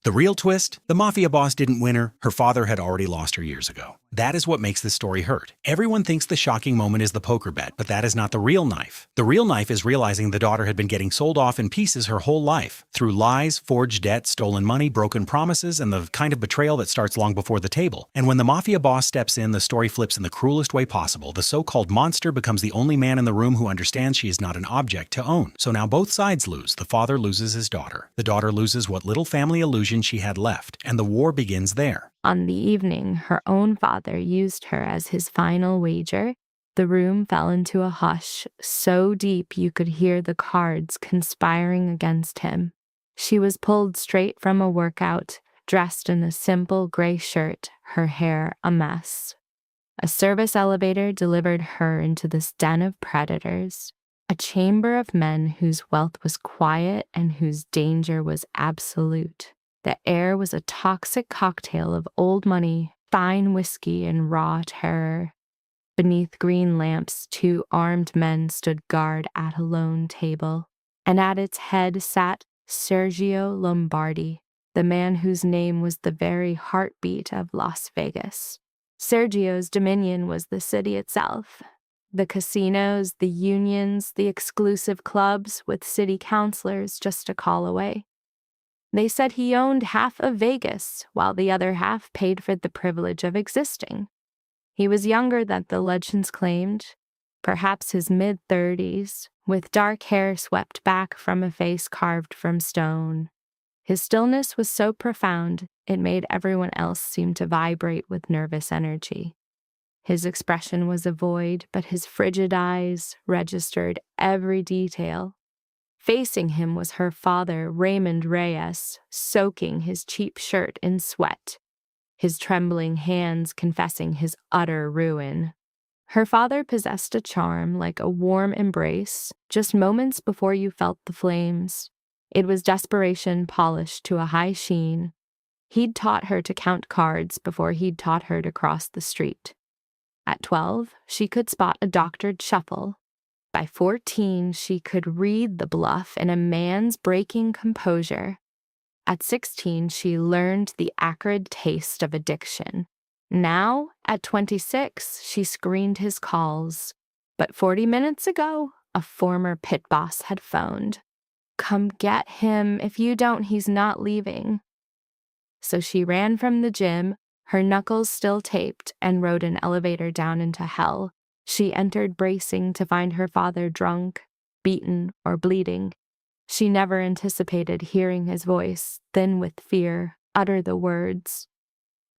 The real twist? The Mafia boss didn't win her. Her father had already lost her years ago. That is what makes this story hurt. Everyone thinks the shocking moment is the poker bet, but that is not the real knife. The real knife is realizing the daughter had been getting sold off in pieces her whole life. Through lies, forged debt, stolen money, broken promises, and the kind of betrayal that starts long before the table. And when the Mafia boss steps in, the story flips in the cruelest way possible. The so-called monster becomes the only man in the room who understands she is not an object to own. So now both sides lose. The father loses his daughter. The daughter loses what little family illusion she had left. And the war begins there. On the evening her own father used her as his final wager, the room fell into a hush so deep you could hear the cards conspiring against him. She was pulled straight from a workout, dressed in a simple gray shirt, her hair a mess. A service elevator delivered her into this den of predators, a chamber of men whose wealth was quiet and whose danger was absolute. The air was a toxic cocktail of old money, fine whiskey, and raw terror. Beneath green lamps, 2 armed men stood guard at a lone table, and at its head sat Sergio Lombardi, the man whose name was the very heartbeat of Las Vegas. Sergio's dominion was the city itself. The casinos, the unions, the exclusive clubs with city councilors just a call away. They said he owned half of Vegas, while the other half paid for the privilege of existing. He was younger than the legends claimed, perhaps his mid-30s, with dark hair swept back from a face carved from stone. His stillness was so profound, it made everyone else seem to vibrate with nervous energy. His expression was a void, but his frigid eyes registered every detail. Facing him was her father, Raymond Reyes, soaking his cheap shirt in sweat, his trembling hands confessing his utter ruin. Her father possessed a charm like a warm embrace, just moments before you felt the flames. It was desperation polished to a high sheen. He'd taught her to count cards before he'd taught her to cross the street. At 12, she could spot a doctored shuffle. By 14, she could read the bluff in a man's breaking composure. At 16, she learned the acrid taste of addiction. Now, at 26, she screened his calls. But 40 minutes ago, a former pit boss had phoned. "Come get him. If you don't, he's not leaving." So she ran from the gym, her knuckles still taped, and rode an elevator down into hell. She entered bracing to find her father drunk, beaten, or bleeding. She never anticipated hearing his voice, thin with fear, utter the words,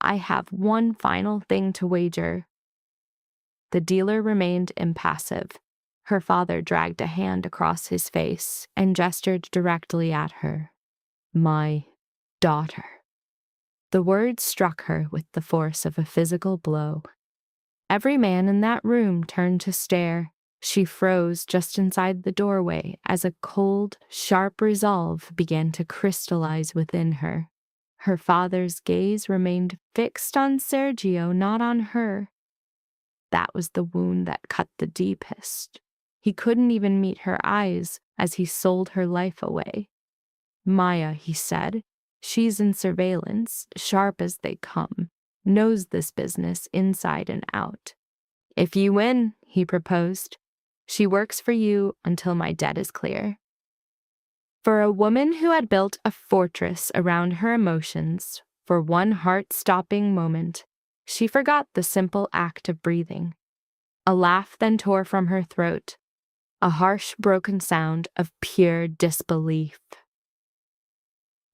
"I have one final thing to wager." The dealer remained impassive. Her father dragged a hand across his face and gestured directly at her. "My daughter." The words struck her with the force of a physical blow. Every man in that room turned to stare. She froze just inside the doorway as a cold, sharp resolve began to crystallize within her. Her father's gaze remained fixed on Sergio, not on her. That was the wound that cut the deepest. He couldn't even meet her eyes as he sold her life away. "Maya," he said, "she's in surveillance, sharp as they come, knows this business inside and out. If you win," he proposed, "she works for you until my debt is clear." For a woman who had built a fortress around her emotions, for one heart-stopping moment, she forgot the simple act of breathing. A laugh then tore from her throat, a harsh, broken sound of pure disbelief.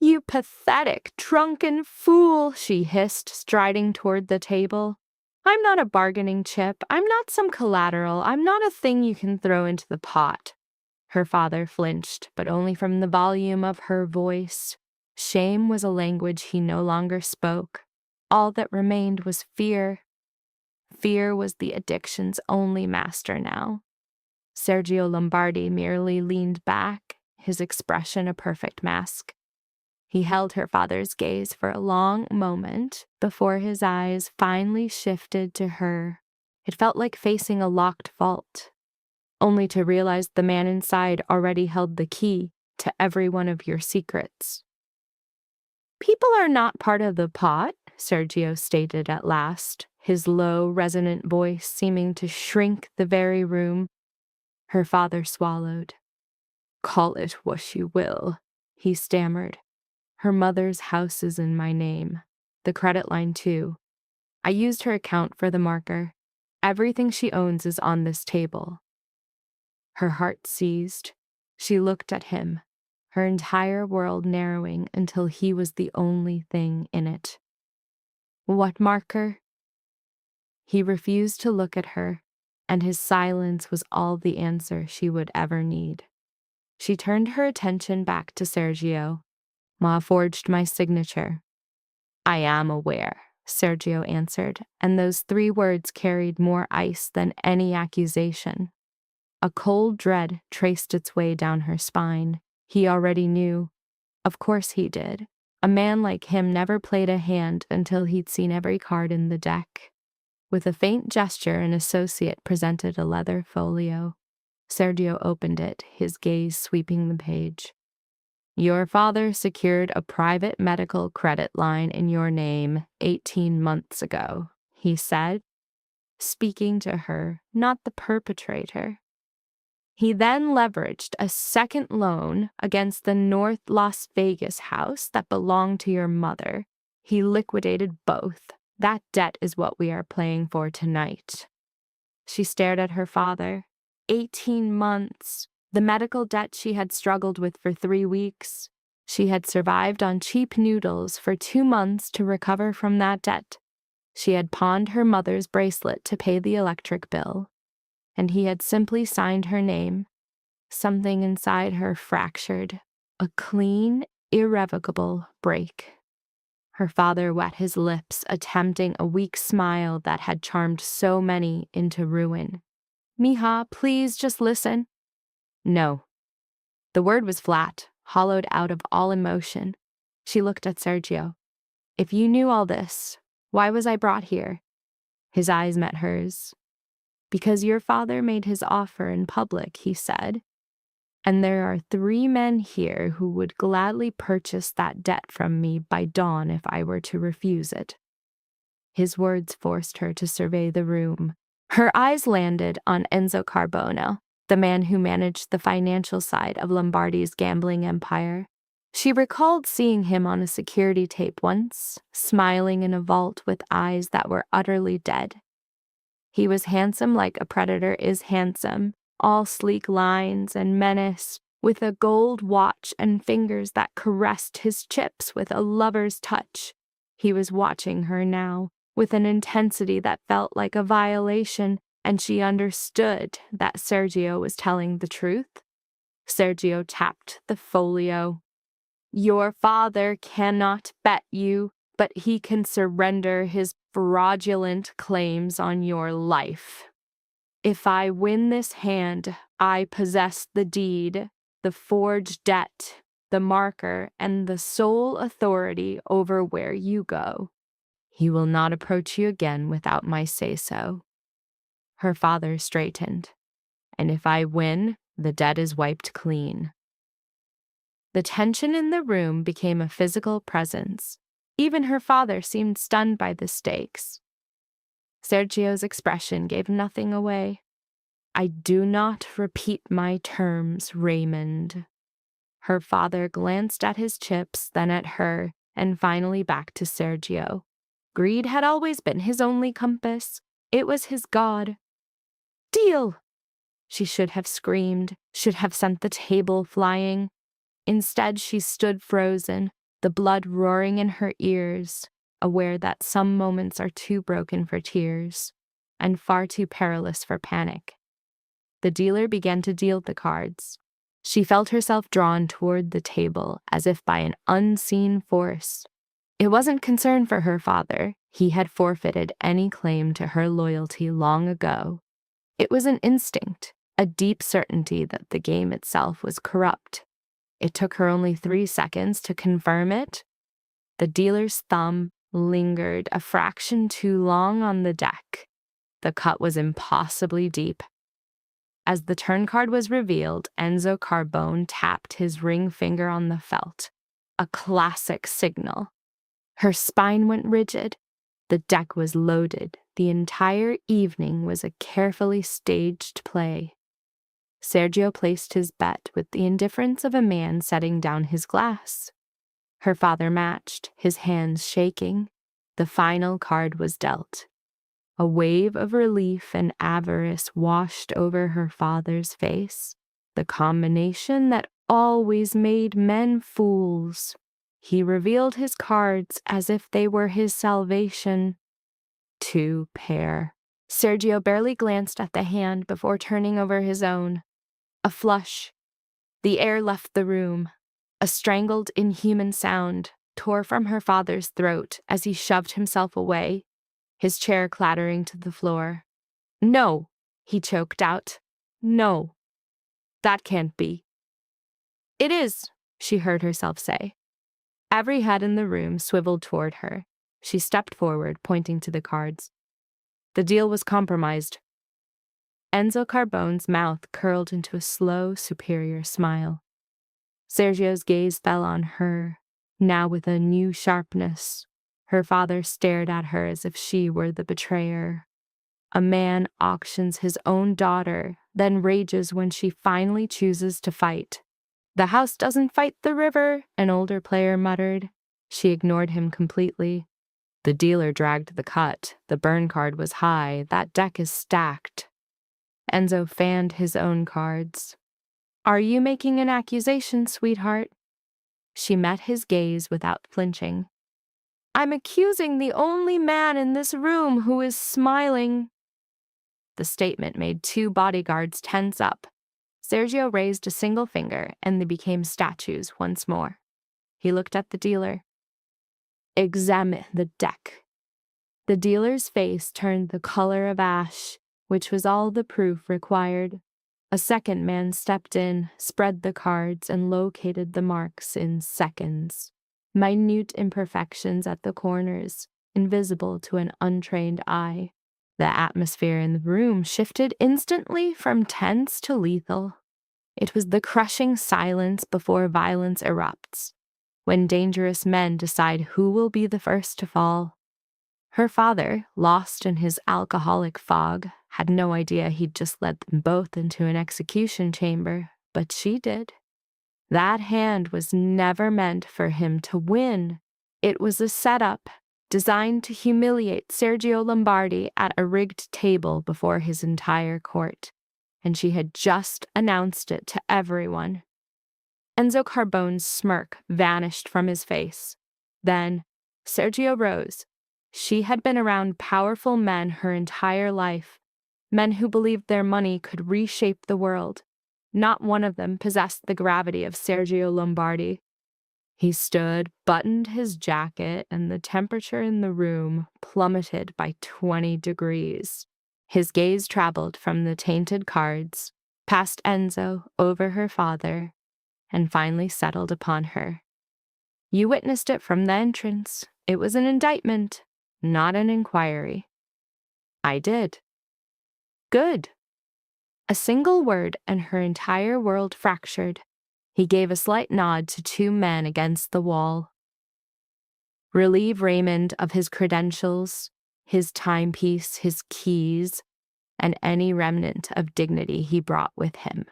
"You pathetic, drunken fool," she hissed, striding toward the table. "I'm not a bargaining chip. I'm not some collateral. I'm not a thing you can throw into the pot." Her father flinched, but only from the volume of her voice. Shame was a language he no longer spoke. All that remained was fear. Fear was the addiction's only master now. Sergio Lombardi merely leaned back, his expression a perfect mask. He held her father's gaze for a long moment before his eyes finally shifted to her. It felt like facing a locked vault, only to realize the man inside already held the key to every one of your secrets. People are not part of the pot, Sergio stated at last, his low, resonant voice seeming to shrink the very room. Her father swallowed. Call it what you will, he stammered. Her mother's house is in my name. The credit line, too. I used her account for the marker. Everything she owns is on this table. Her heart seized. She looked at him, her entire world narrowing until he was the only thing in it. What marker? He refused to look at her, and his silence was all the answer she would ever need. She turned her attention back to Sergio. Ma forged my signature. I am aware, Sergio answered, and those 3 words carried more ice than any accusation. A cold dread traced its way down her spine. He already knew. Of course he did. A man like him never played a hand until he'd seen every card in the deck. With a faint gesture, an associate presented a leather folio. Sergio opened it, his gaze sweeping the page. Your father secured a private medical credit line in your name 18 months ago, he said, speaking to her, not the perpetrator. He then leveraged a second loan against the North Las Vegas house that belonged to your mother. He liquidated both. That debt is what we are playing for tonight. She stared at her father. 18 months. The medical debt she had struggled with for 3 weeks. She had survived on cheap noodles for 2 months to recover from that debt. She had pawned her mother's bracelet to pay the electric bill. And he had simply signed her name. Something inside her fractured. A clean, irrevocable break. Her father wet his lips, attempting a weak smile that had charmed so many into ruin. Mija, please just listen. No. The word was flat, hollowed out of all emotion. She looked at Sergio. If you knew all this, why was I brought here? His eyes met hers. Because your father made his offer in public, he said. And there are 3 men here who would gladly purchase that debt from me by dawn if I were to refuse it. His words forced her to survey the room. Her eyes landed on Enzo Carbone, the man who managed the financial side of Lombardi's gambling empire. She recalled seeing him on a security tape once, smiling in a vault with eyes that were utterly dead. He was handsome like a predator is handsome, all sleek lines and menace, with a gold watch and fingers that caressed his chips with a lover's touch. He was watching her now, with an intensity that felt like a violation, and she understood that Sergio was telling the truth. Sergio tapped the folio. Your father cannot bet you, but he can surrender his fraudulent claims on your life. If I win this hand, I possess the deed, the forged debt, the marker, and the sole authority over where you go. He will not approach you again without my say-so. Her father straightened. And if I win, the debt is wiped clean. The tension in the room became a physical presence. Even her father seemed stunned by the stakes. Sergio's expression gave nothing away. I do not repeat my terms, Raymond. Her father glanced at his chips, then at her, and finally back to Sergio. Greed had always been his only compass. It was his god. Deal! She should have screamed, should have sent the table flying. Instead, she stood frozen, the blood roaring in her ears, aware that some moments are too broken for tears, and far too perilous for panic. The dealer began to deal the cards. She felt herself drawn toward the table, as if by an unseen force. It wasn't concern for her father. He had forfeited any claim to her loyalty long ago. It was an instinct, a deep certainty that the game itself was corrupt. It took her only 3 seconds to confirm it. The dealer's thumb lingered a fraction too long on the deck. The cut was impossibly deep. As the turn card was revealed, Enzo Carbone tapped his ring finger on the felt. a classic signal. Her spine went rigid. The deck was loaded. The entire evening was a carefully staged play. Sergio placed his bet with the indifference of a man setting down his glass. Her father matched, his hands shaking. The final card was dealt. A wave of relief and avarice washed over her father's face, the combination that always made men fools. He revealed his cards as if they were his salvation. 2 pair. Sergio barely glanced at the hand before turning over his own. A flush. The air left the room. A strangled, inhuman sound tore from her father's throat as he shoved himself away, his chair clattering to the floor. "No," he choked out. "No. That can't be." "It is," she heard herself say. Every head in the room swiveled toward her. She stepped forward, pointing to the cards. The deal was compromised. Enzo Carbone's mouth curled into a slow, superior smile. Sergio's gaze fell on her, now with a new sharpness. Her father stared at her as if she were the betrayer. A man auctions his own daughter, then rages when she finally chooses to fight. "The house doesn't fight the river," an older player muttered. She ignored him completely. The dealer dragged the cut. The burn card was high. That deck is stacked. Enzo fanned his own cards. "Are you making an accusation, sweetheart?" She met his gaze without flinching. "I'm accusing the only man in this room who is smiling." The statement made 2 bodyguards tense up. Sergio raised a single finger, and they became statues once more. He looked at the dealer. "Examine the deck." The dealer's face turned the color of ash, which was all the proof required. A second man stepped in, spread the cards, and located the marks in seconds. Minute imperfections at the corners, invisible to an untrained eye. The atmosphere in the room shifted instantly from tense to lethal. It was the crushing silence before violence erupts, when dangerous men decide who will be the first to fall. Her father, lost in his alcoholic fog, had no idea he'd just led them both into an execution chamber, but she did. That hand was never meant for him to win. It was a setup designed to humiliate Sergio Lombardi at a rigged table before his entire court, and she had just announced it to everyone. Enzo Carbone's smirk vanished from his face. Then Sergio rose. She had been around powerful men her entire life, men who believed their money could reshape the world. Not one of them possessed the gravity of Sergio Lombardi. He stood, buttoned his jacket, and the temperature in the room plummeted by 20 degrees. His gaze traveled from the tainted cards, past Enzo, over her father, and finally settled upon her. "You witnessed it from the entrance. It was an indictment, not an inquiry." "I did." "Good." A single word and her entire world fractured. He gave a slight nod to 2 men against the wall. "Relieve Raymond of his credentials, his timepiece, his keys, and any remnant of dignity he brought with him.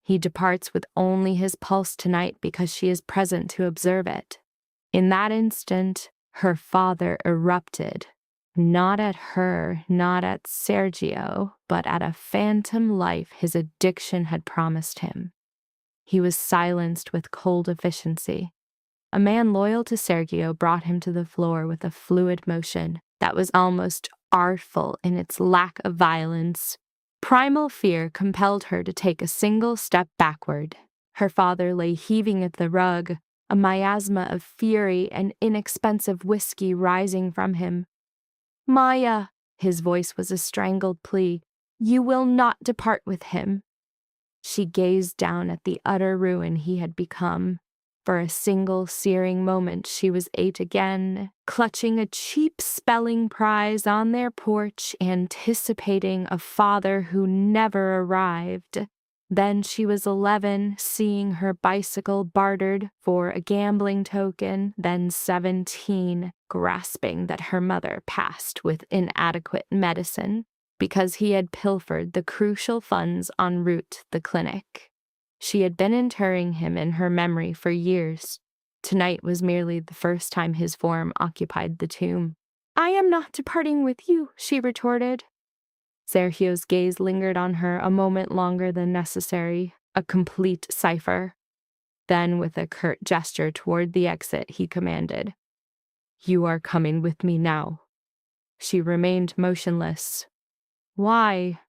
He departs with only his pulse tonight because she is present to observe it." In that instant, her father erupted. Not at her, not at Sergio, but at a phantom life his addiction had promised him. He was silenced with cold efficiency. A man loyal to Sergio brought him to the floor with a fluid motion that was almost artful in its lack of violence. Primal fear compelled her to take a single step backward. Her father lay heaving at the rug, a miasma of fury and inexpensive whiskey rising from him. "Maya," his voice was a strangled plea, "you will not depart with him." She gazed down at the utter ruin he had become. For a single searing moment she was 8 again, clutching a cheap spelling prize on their porch, anticipating a father who never arrived. Then she was 11, seeing her bicycle bartered for a gambling token, then 17, grasping that her mother passed with inadequate medicine because he had pilfered the crucial funds en route to the clinic. She had been interring him in her memory for years. Tonight was merely the first time his form occupied the tomb. "I am not departing with you," she retorted. Sergio's gaze lingered on her a moment longer than necessary, a complete cipher. Then, with a curt gesture toward the exit, he commanded, "You are coming with me now." She remained motionless. Why?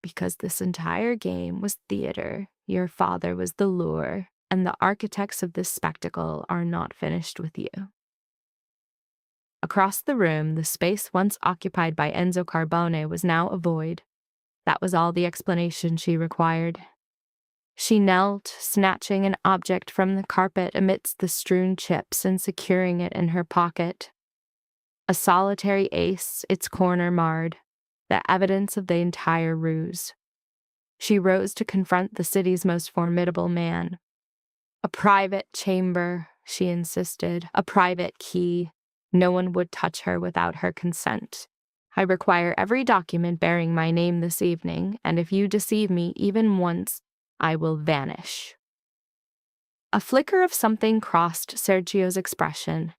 Because this entire game was theater. Your father was the lure, and the architects of this spectacle are not finished with you. Across the room, the space once occupied by Enzo Carbone was now a void. That was all the explanation she required. She knelt, snatching an object from the carpet amidst the strewn chips and securing it in her pocket. A solitary ace, its corner marred, the evidence of the entire ruse. She rose to confront the city's most formidable man. "A private chamber," she insisted, "a private key. No one would touch her without her consent. I require every document bearing my name this evening, and if you deceive me even once, I will vanish." A flicker of something crossed Sergio's expression.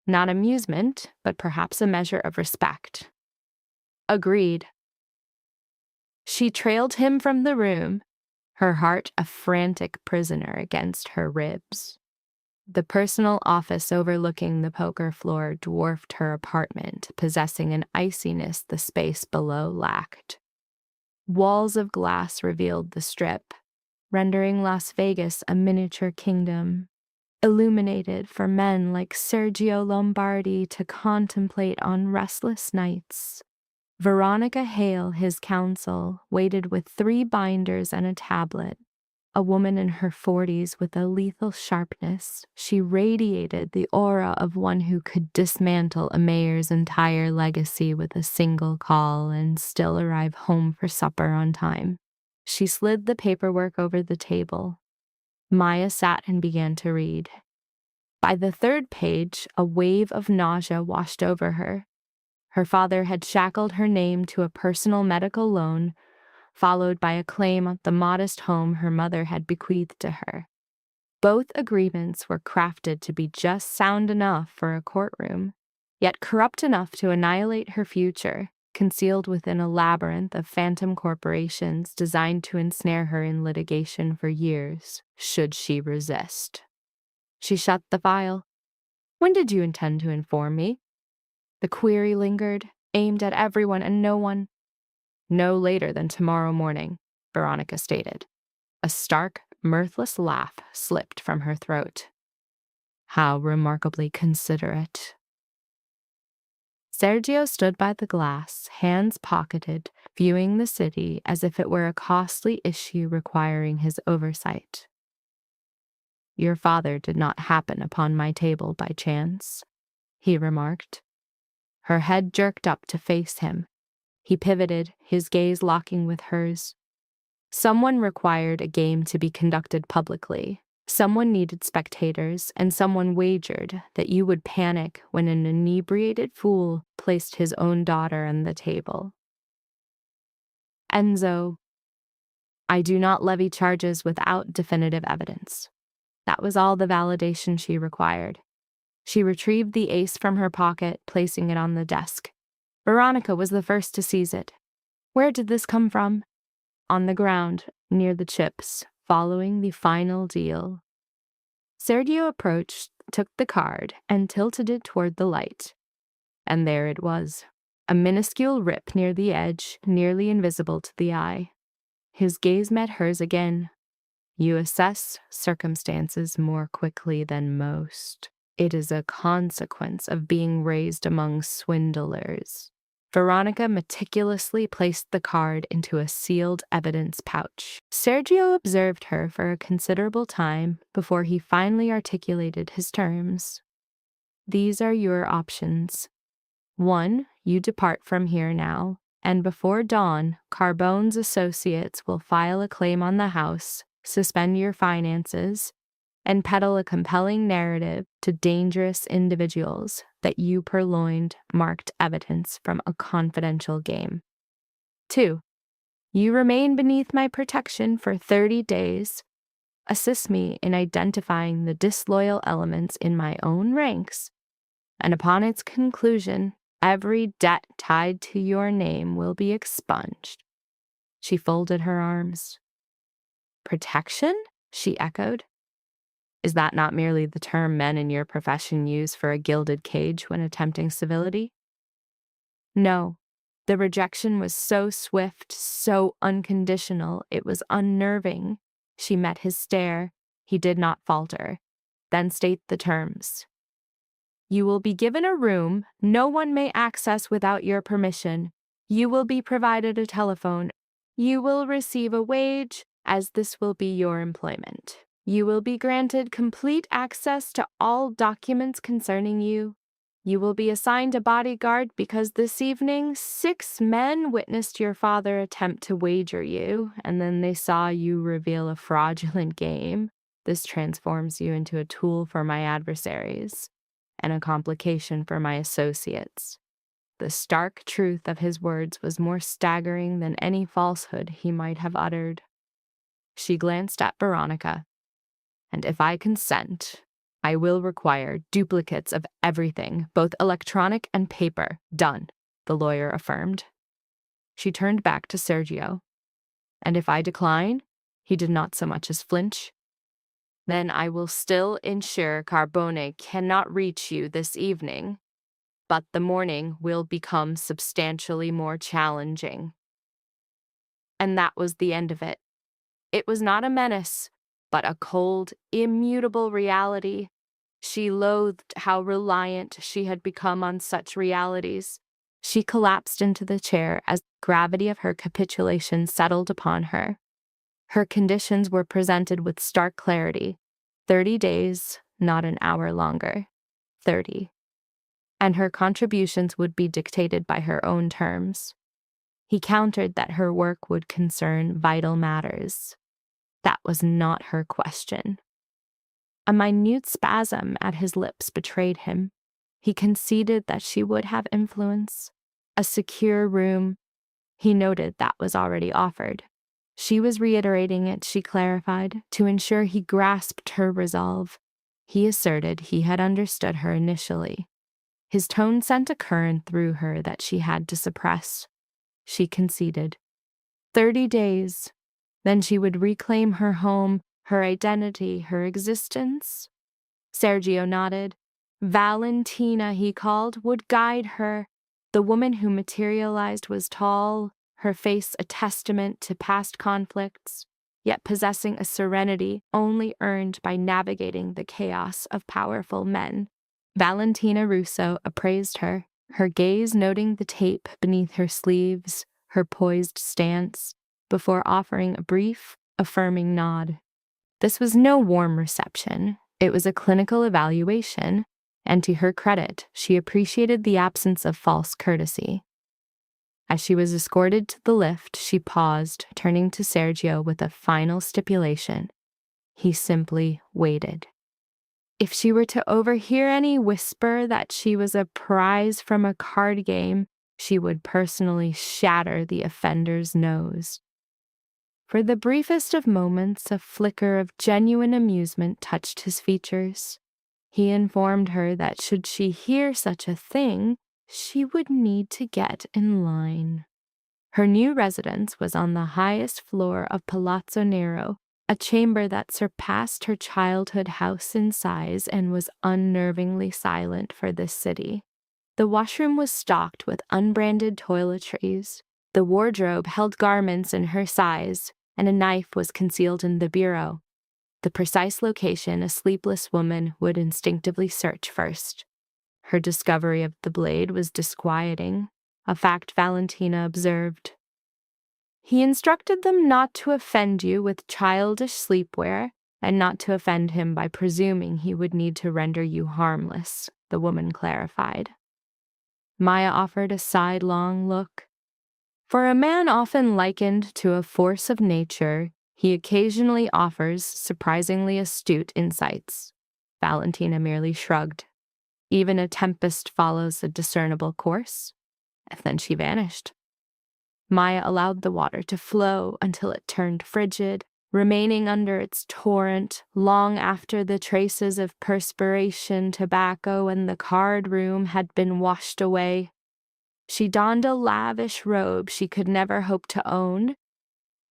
Not amusement, but perhaps a measure of respect. Agreed. She trailed him from the room, her heart a frantic prisoner against her ribs. The personal office overlooking the poker floor dwarfed her apartment, possessing an iciness the space below lacked. Walls of glass revealed the Strip, rendering Las Vegas a miniature kingdom, illuminated for men like Sergio Lombardi to contemplate on restless nights. Veronica Hale, his counsel, waited with 3 binders and a tablet. A woman in her 40s with a lethal sharpness, she radiated the aura of one who could dismantle a mayor's entire legacy with a single call and still arrive home for supper on time. She slid the paperwork over the table. Maya sat and began to read. By the 3rd page, a wave of nausea washed over her. Her father had shackled her name to a personal medical loan, followed by a claim on the modest home her mother had bequeathed to her. Both agreements were crafted to be just sound enough for a courtroom, yet corrupt enough to annihilate her future, concealed within a labyrinth of phantom corporations designed to ensnare her in litigation for years, should she resist. She shut the file. "When did you intend to inform me?" The query lingered, aimed at everyone and no one. "No later than tomorrow morning," Veronica stated. A stark, mirthless laugh slipped from her throat. How remarkably considerate. Sergio stood by the glass, hands pocketed, viewing the city as if it were a costly issue requiring his oversight. "Your father did not happen upon my table by chance," he remarked. Her head jerked up to face him. He pivoted, his gaze locking with hers. Someone required a game to be conducted publicly. Someone needed spectators, and someone wagered that you would panic when an inebriated fool placed his own daughter on the table. "Enzo, I do not levy charges without definitive evidence." That was all the validation she required. She retrieved the ace from her pocket, placing it on the desk. Veronica was the first to seize it. "Where did this come from?" "On the ground, near the chips, following the final deal." Sergio approached, took the card, and tilted it toward the light. And there it was, a minuscule rip near the edge, nearly invisible to the eye. His gaze met hers again. "You assess circumstances more quickly than most. It is a consequence of being raised among swindlers." Veronica meticulously placed the card into a sealed evidence pouch. Sergio observed her for a considerable time before he finally articulated his terms. "These are your options. 1, you depart from here now. And before dawn, Carbone's associates will file a claim on the house, suspend your finances, and peddle a compelling narrative to dangerous individuals that you purloined marked evidence from a confidential game. 2. You remain beneath my protection for 30 days. Assist me in identifying the disloyal elements in my own ranks, and upon its conclusion, every debt tied to your name will be expunged. She folded her arms. Protection? She echoed. Is that not merely the term men in your profession use for a gilded cage when attempting civility? No. The rejection was so swift, so unconditional, it was unnerving. She met his stare. He did not falter. Then state the terms. You will be given a room no one may access without your permission. You will be provided a telephone. You will receive a wage, as this will be your employment. You will be granted complete access to all documents concerning you. You will be assigned a bodyguard because this evening 6 men witnessed your father attempt to wager you, and then they saw you reveal a fraudulent game. This transforms you into a tool for my adversaries and a complication for my associates. The stark truth of his words was more staggering than any falsehood he might have uttered. She glanced at Veronica. And if I consent, I will require duplicates of everything, both electronic and paper. Done, the lawyer affirmed. She turned back to Sergio. And if I decline, he did not so much as flinch. Then I will still ensure Carbone cannot reach you this evening, but the morning will become substantially more challenging. And that was the end of it. It was not a menace, but a cold, immutable reality. She loathed how reliant she had become on such realities. She collapsed into the chair as the gravity of her capitulation settled upon her. Her conditions were presented with stark clarity. 30 days, not an hour longer. 30. And her contributions would be dictated by her own terms. He countered that her work would concern vital matters. That was not her question. A minute spasm at his lips betrayed him. He conceded that she would have influence. A secure room. He noted that was already offered. She was reiterating it, she clarified, to ensure he grasped her resolve. He asserted he had understood her initially. His tone sent a current through her that she had to suppress. She conceded. 30 days. Then she would reclaim her home, her identity, her existence. Sergio nodded. Valentina, he called, would guide her. The woman who materialized was tall, her face a testament to past conflicts, yet possessing a serenity only earned by navigating the chaos of powerful men. Valentina Russo appraised her, her gaze noting the tape beneath her sleeves, her poised stance, before offering a brief, affirming nod. This was no warm reception. It was a clinical evaluation, and to her credit, she appreciated the absence of false courtesy. As she was escorted to the lift, she paused, turning to Sergio with a final stipulation. He simply waited. If she were to overhear any whisper that she was a prize from a card game, she would personally shatter the offender's nose. For the briefest of moments, a flicker of genuine amusement touched his features. He informed her that should she hear such a thing, she would need to get in line. Her new residence was on the highest floor of Palazzo Nero, a chamber that surpassed her childhood house in size and was unnervingly silent for this city. The washroom was stocked with unbranded toiletries. The wardrobe held garments in her size, and a knife was concealed in the bureau. The precise location a sleepless woman would instinctively search first. Her discovery of the blade was disquieting, a fact Valentina observed. He instructed them not to offend you with childish sleepwear, and not to offend him by presuming he would need to render you harmless, the woman clarified. Maya offered a sidelong look. For a man often likened to a force of nature, he occasionally offers surprisingly astute insights. Valentina merely shrugged. Even a tempest follows a discernible course, and then she vanished. Maya allowed the water to flow until it turned frigid, remaining under its torrent long after the traces of perspiration, tobacco, and the card room had been washed away. She donned a lavish robe she could never hope to own,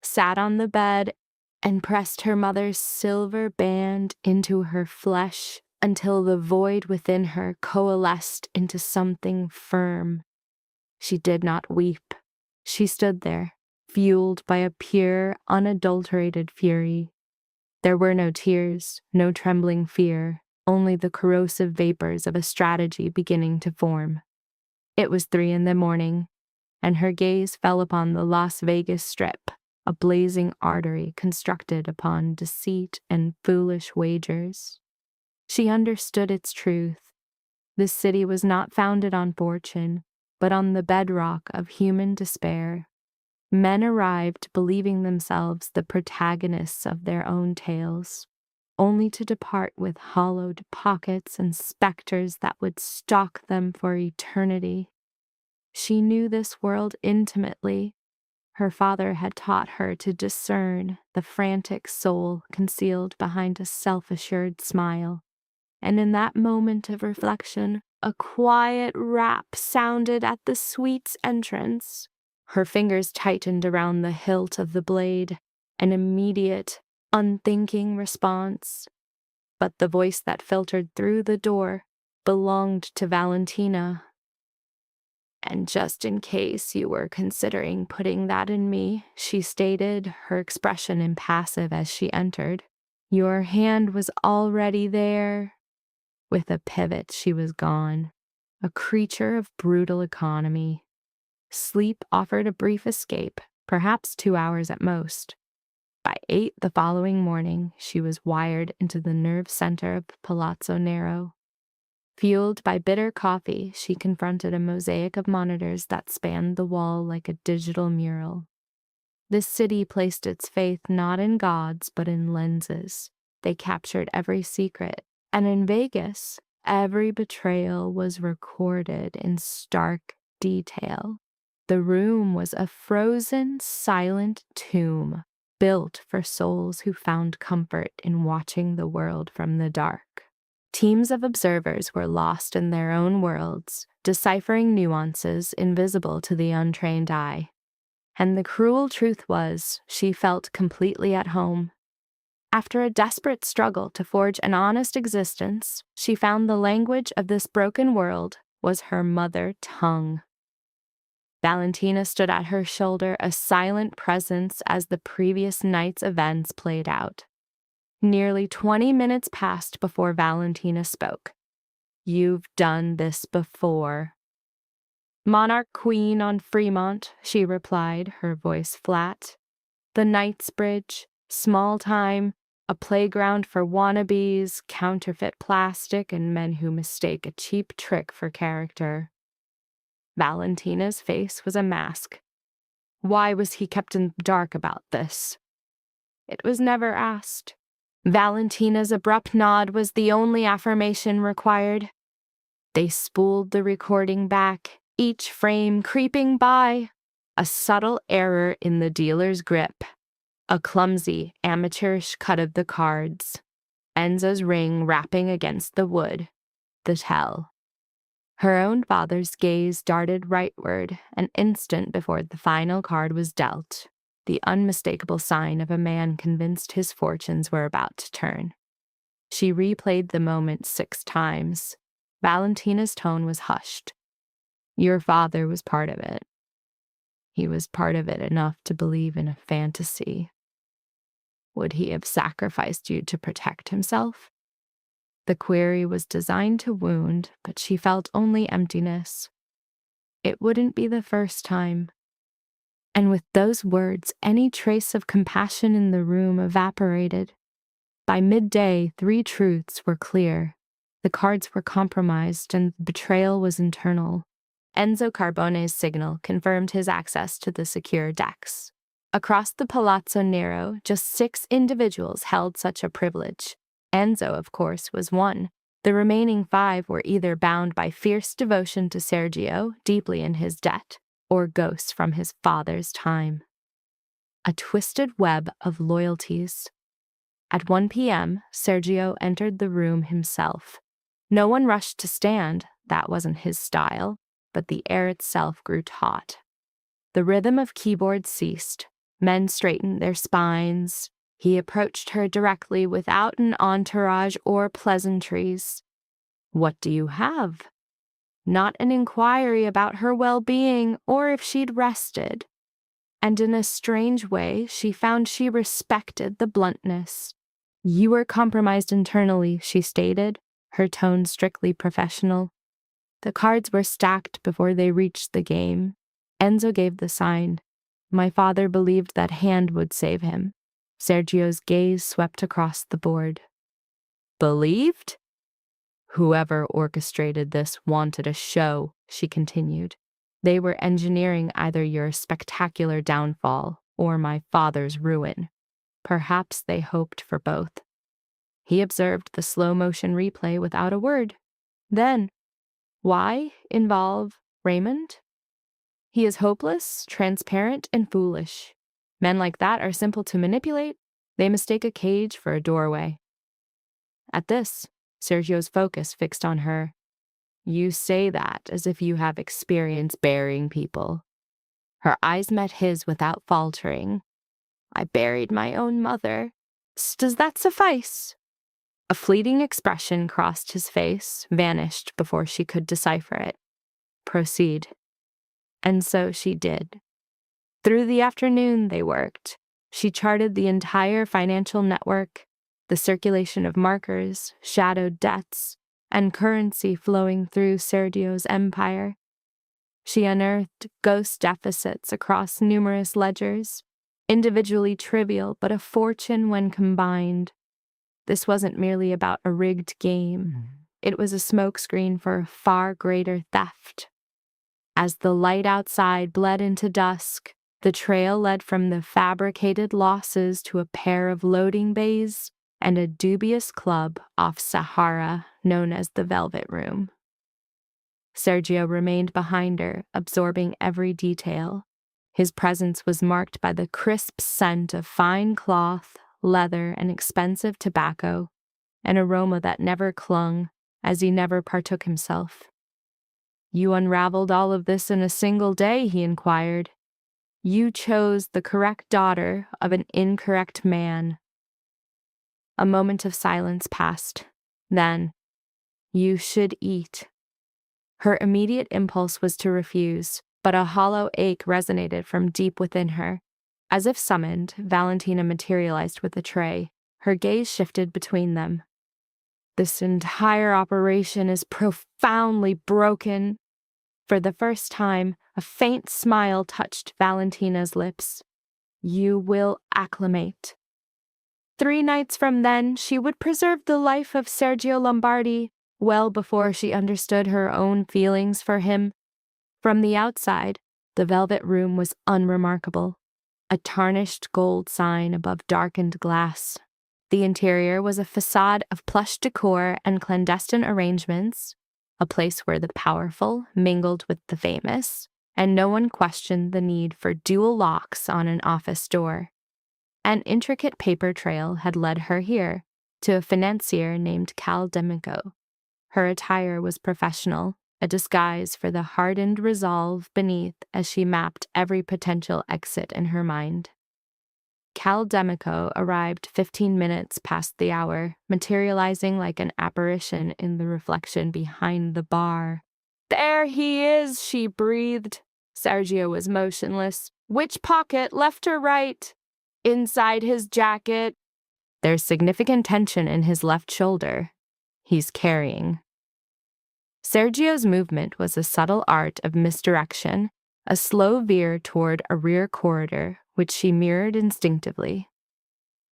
sat on the bed, and pressed her mother's silver band into her flesh until the void within her coalesced into something firm. She did not weep. She stood there, fueled by a pure, unadulterated fury. There were no tears, no trembling fear, only the corrosive vapors of a strategy beginning to form. It was 3 a.m, and her gaze fell upon the Las Vegas Strip, a blazing artery constructed upon deceit and foolish wagers. She understood its truth. This city was not founded on fortune, but on the bedrock of human despair. Men arrived believing themselves the protagonists of their own tales, only to depart with hollowed pockets and specters that would stalk them for eternity. She knew this world intimately. Her father had taught her to discern the frantic soul concealed behind a self-assured smile. And in that moment of reflection, a quiet rap sounded at the suite's entrance. Her fingers tightened around the hilt of the blade, an immediate, unthinking response. But the voice that filtered through the door belonged to Valentina. "And just in case you were considering putting that in me," she stated, her expression impassive as she entered, "your hand was already there." With a pivot, she was gone, a creature of brutal economy. Sleep offered a brief escape, perhaps 2 hours at most. By 8 the following morning, she was wired into the nerve center of Palazzo Nero. Fueled by bitter coffee, she confronted a mosaic of monitors that spanned the wall like a digital mural. This city placed its faith not in gods, but in lenses. They captured every secret, and in Vegas, every betrayal was recorded in stark detail. The room was a frozen, silent tomb, built for souls who found comfort in watching the world from the dark. Teams of observers were lost in their own worlds, deciphering nuances invisible to the untrained eye. And the cruel truth was, she felt completely at home. After a desperate struggle to forge an honest existence, she found the language of this broken world was her mother tongue. Valentina stood at her shoulder, a silent presence as the previous night's events played out. Nearly 20 minutes passed before Valentina spoke. "You've done this before." "Monarch Queen on Fremont," she replied, her voice flat. "The Knightsbridge, small time, a playground for wannabes, counterfeit plastic, and men who mistake a cheap trick for character." Valentina's face was a mask. Why was he kept in the dark about this? It was never asked. Valentina's abrupt nod was the only affirmation required. They spooled the recording back, each frame creeping by. A subtle error in the dealer's grip. A clumsy, amateurish cut of the cards. Enza's ring rapping against the wood. The tell. Her own father's gaze darted rightward an instant before the final card was dealt, the unmistakable sign of a man convinced his fortunes were about to turn. She replayed the moment 6 times. Valentina's tone was hushed. "Your father was part of it. He was part of it enough to believe in a fantasy. Would he have sacrificed you to protect himself?" The query was designed to wound, but she felt only emptiness. It wouldn't be the first time. And with those words, any trace of compassion in the room evaporated. By midday, 3 truths were clear. The cards were compromised, and the betrayal was internal. Enzo Carbone's signal confirmed his access to the secure decks. Across the Palazzo Nero, just 6 individuals held such a privilege. Enzo, of course, was one. The remaining 5 were either bound by fierce devotion to Sergio, deeply in his debt, or ghosts from his father's time. A twisted web of loyalties. At 1 p.m., Sergio entered the room himself. No one rushed to stand, that wasn't his style, but the air itself grew taut. The rhythm of keyboards ceased. Men straightened their spines. He approached her directly without an entourage or pleasantries. "What do you have?" Not an inquiry about her well-being or if she'd rested. And in a strange way, she found she respected the bluntness. "You were compromised internally," she stated, her tone strictly professional. The cards were stacked before they reached the game. Enzo gave the sign. My father believed that hand would save him. Sergio's gaze swept across the board. "Believed?" "Whoever orchestrated this wanted a show," she continued. "They were engineering either your spectacular downfall or my father's ruin. Perhaps they hoped for both." He observed the slow-motion replay without a word. Then, why involve Raymond? He is hopeless, transparent, and foolish. Men like that are simple to manipulate. They mistake a cage for a doorway. At this, Sergio's focus fixed on her. "You say that as if you have experience burying people." Her eyes met his without faltering. "I buried my own mother. Does that suffice?" A fleeting expression crossed his face, vanished before she could decipher it. "Proceed." And so she did. Through the afternoon they worked. She charted the entire financial network, the circulation of markers, shadowed debts, and currency flowing through Sergio's empire. She unearthed ghost deficits across numerous ledgers, individually trivial but a fortune when combined. This wasn't merely about a rigged game. It was a smokescreen for a far greater theft. As the light outside bled into dusk, the trail led from the fabricated losses to a pair of loading bays and a dubious club off Sahara known as the Velvet Room. Sergio remained behind her, absorbing every detail. His presence was marked by the crisp scent of fine cloth, leather, and expensive tobacco, an aroma that never clung, as he never partook himself. "You unraveled all of this in a single day?" he inquired. "You chose the correct daughter of an incorrect man." A moment of silence passed. Then, "You should eat." Her immediate impulse was to refuse, but a hollow ache resonated from deep within her. As if summoned, Valentina materialized with a tray. Her gaze shifted between them. "This entire operation is profoundly broken." For the first time, a faint smile touched Valentina's lips. "You will acclimate." 3 nights from then, she would preserve the life of Sergio Lombardi, well before she understood her own feelings for him. From the outside, the Velvet Room was unremarkable. A tarnished gold sign above darkened glass. The interior was a facade of plush decor and clandestine arrangements, a place where the powerful mingled with the famous, and no one questioned the need for dual locks on an office door. An intricate paper trail had led her here, to a financier named Cal D'Amico. Her attire was professional, a disguise for the hardened resolve beneath as she mapped every potential exit in her mind. Cal D'Amico arrived 15 minutes past the hour, materializing like an apparition in the reflection behind the bar. "There he is," she breathed. Sergio was motionless. "Which pocket, left or right?" "Inside his jacket." "There's significant tension in his left shoulder. He's carrying." Sergio's movement was a subtle art of misdirection, a slow veer toward a rear corridor, which she mirrored instinctively.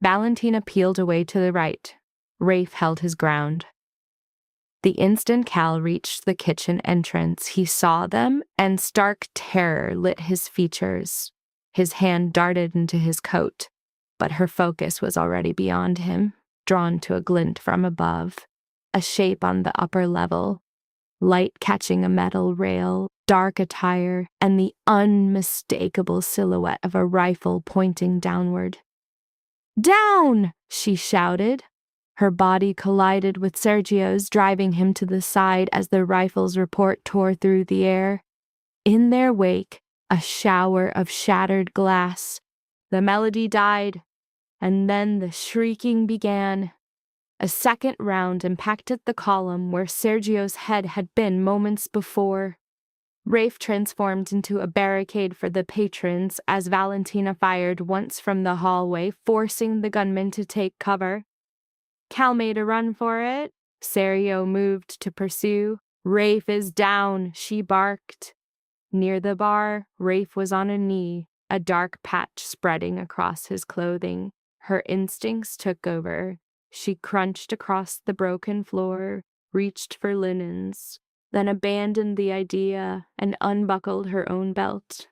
Valentina peeled away to the right. Rafe held his ground. The instant Cal reached the kitchen entrance, he saw them, and stark terror lit his features. His hand darted into his coat, but her focus was already beyond him, drawn to a glint from above, a shape on the upper level, light catching a metal rail, dark attire, and the unmistakable silhouette of a rifle pointing downward. "Down!" she shouted. Her body collided with Sergio's, driving him to the side as the rifle's report tore through the air. In their wake, a shower of shattered glass. The melody died, and then the shrieking began. A second round impacted the column where Sergio's head had been moments before. Rafe transformed into a barricade for the patrons as Valentina fired once from the hallway, forcing the gunman to take cover. Cal made a run for it. Sergio moved to pursue. "Rafe is down," she barked. Near the bar, Rafe was on a knee, a dark patch spreading across his clothing. Her instincts took over. She crunched across the broken floor, reached for linens, then abandoned the idea and unbuckled her own belt.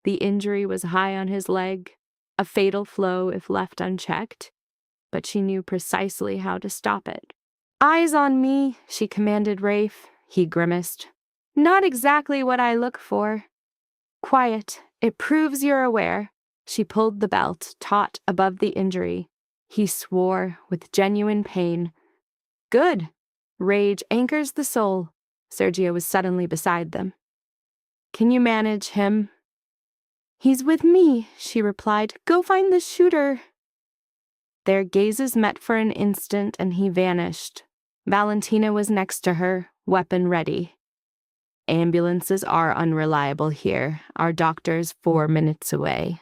The injury was high on his leg, a fatal flow if left unchecked, but she knew precisely how to stop it. "Eyes on me," she commanded Rafe. He grimaced. "Not exactly what I look for." "Quiet. It proves you're aware." She pulled the belt, taut above the injury. He swore with genuine pain. "Good. Rage anchors the soul." Sergio was suddenly beside them. "Can you manage him?" "He's with me," she replied. "Go find the shooter." Their gazes met for an instant, and he vanished. Valentina was next to her, weapon ready. "Ambulances are unreliable here. Our doctor's 4 minutes away."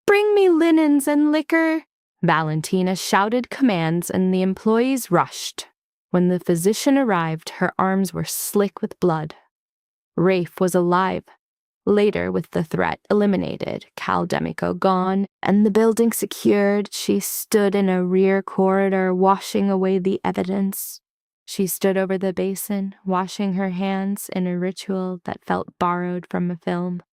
"Bring me linens and liquor." Valentina shouted commands, and the employees rushed. When the physician arrived, her arms were slick with blood. Rafe was alive. Later, with the threat eliminated, Cal Demico gone, and the building secured, she stood in a rear corridor, washing away the evidence. She stood over the basin, washing her hands in a ritual that felt borrowed from a film.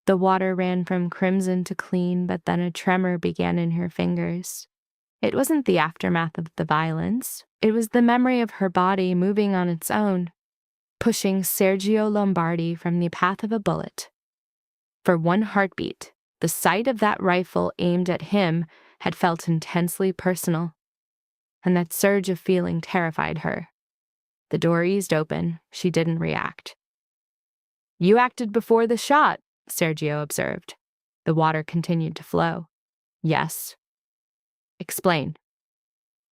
The water ran from crimson to clean, but then a tremor began in her fingers. It wasn't the aftermath of the violence. It was the memory of her body moving on its own, pushing Sergio Lombardi from the path of a bullet. For one heartbeat, the sight of that rifle aimed at him had felt intensely personal, and that surge of feeling terrified her. The door eased open. She didn't react. "You acted before the shot," Sergio observed. The water continued to flow. "Yes." "Explain."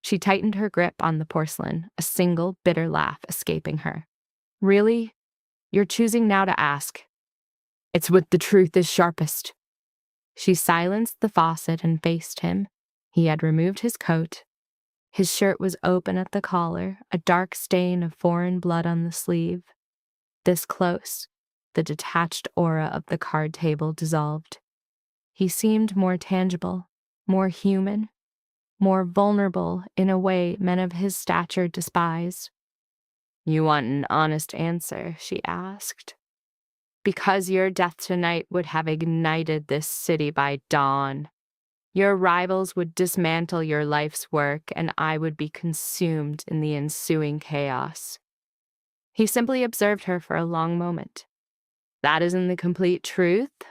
She tightened her grip on the porcelain, a single bitter laugh escaping her. "Really? You're choosing now to ask." "It's what the truth is sharpest." She silenced the faucet and faced him. He had removed his coat. His shirt was open at the collar, a dark stain of foreign blood on the sleeve. This close, the detached aura of the card table dissolved. He seemed more tangible, more human, more vulnerable in a way men of his stature despise. "You want an honest answer?" she asked. "Because your death tonight would have ignited this city by dawn. Your rivals would dismantle your life's work, and I would be consumed in the ensuing chaos." He simply observed her for a long moment. "That isn't the complete truth?"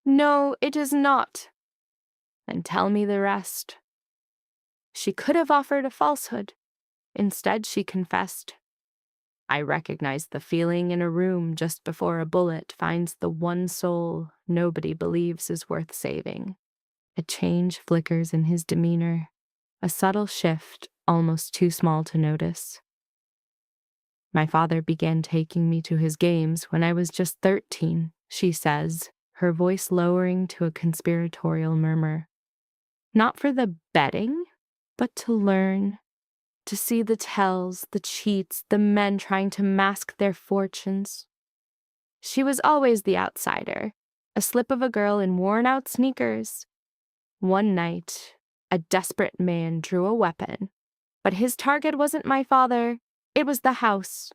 "No, it is not." "Then tell me the rest." She could have offered a falsehood. Instead, she confessed. "I recognize the feeling in a room just before a bullet finds the one soul nobody believes is worth saving." A change flickers in his demeanor, a subtle shift almost too small to notice. "My father began taking me to his games when I was just 13, she says, her voice lowering to a conspiratorial murmur. "Not for the betting, but to learn. To see the tells, the cheats, the men trying to mask their fortunes. She was always the outsider, a slip of a girl in worn-out sneakers. One night, a desperate man drew a weapon, But his target wasn't my father, it was the house.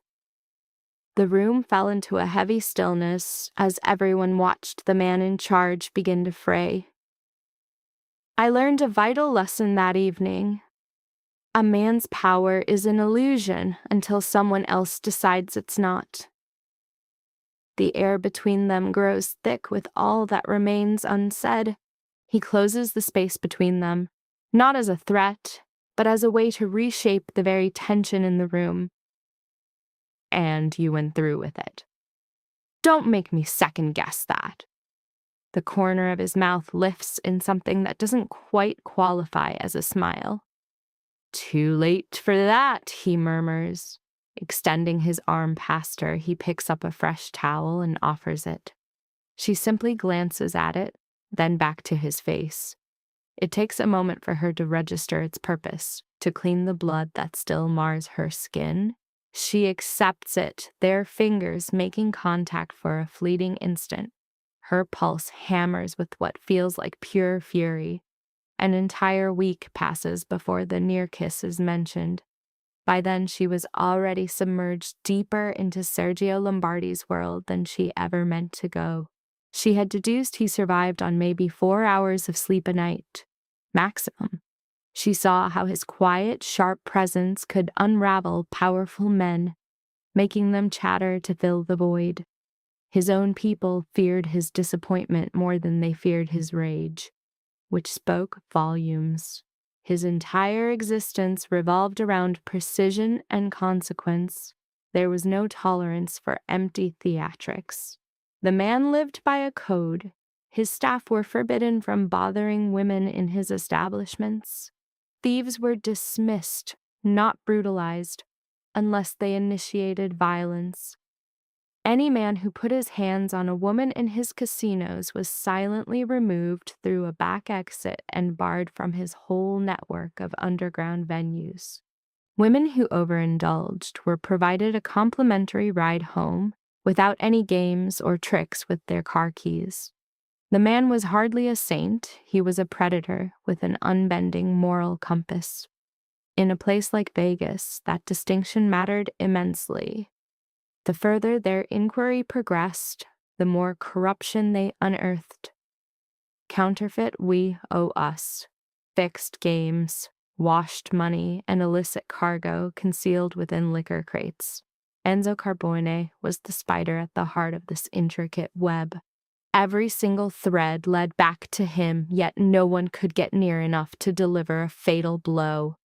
The room fell into a heavy stillness as everyone watched the man in charge begin to fray. I learned a vital lesson that evening. A man's power is an illusion until someone else decides it's not. The air between them grows thick with all that remains unsaid. He closes the space between them, not as a threat, but as a way to reshape the very tension in the room. And you went through with it. Don't make me second-guess that. The corner of his mouth lifts in something that doesn't quite qualify as a smile. Too late for that, he murmurs. Extending his arm past her, he picks up a fresh towel and offers it. She simply glances at it, then back to his face. It takes a moment for her to register its purpose, to clean the blood that still mars her skin. She accepts it, their fingers making contact for a fleeting instant. Her pulse hammers with what feels like pure fury. An entire week passes before the near kiss is mentioned. By then, she was already submerged deeper into Sergio Lombardi's world than she ever meant to go. She had deduced he survived on maybe 4 hours of sleep a night, maximum. She saw how his quiet, sharp presence could unravel powerful men, making them chatter to fill the void. His own people feared his disappointment more than they feared his rage, which spoke volumes. His entire existence revolved around precision and consequence. There was no tolerance for empty theatrics. The man lived by a code. His staff were forbidden from bothering women in his establishments. Thieves were dismissed, not brutalized, unless they initiated violence. Any man who put his hands on a woman in his casinos was silently removed through a back exit and barred from his whole network of underground venues. Women who overindulged were provided a complimentary ride home without any games or tricks with their car keys. The man was hardly a saint, he was a predator with an unbending moral compass. In a place like Vegas, that distinction mattered immensely. The further their inquiry progressed, the more corruption they unearthed. Counterfeit we owe us. Fixed games, washed money, and illicit cargo concealed within liquor crates. Enzo Carbone was the spider at the heart of this intricate web. Every single thread led back to him, yet no one could get near enough to deliver a fatal blow.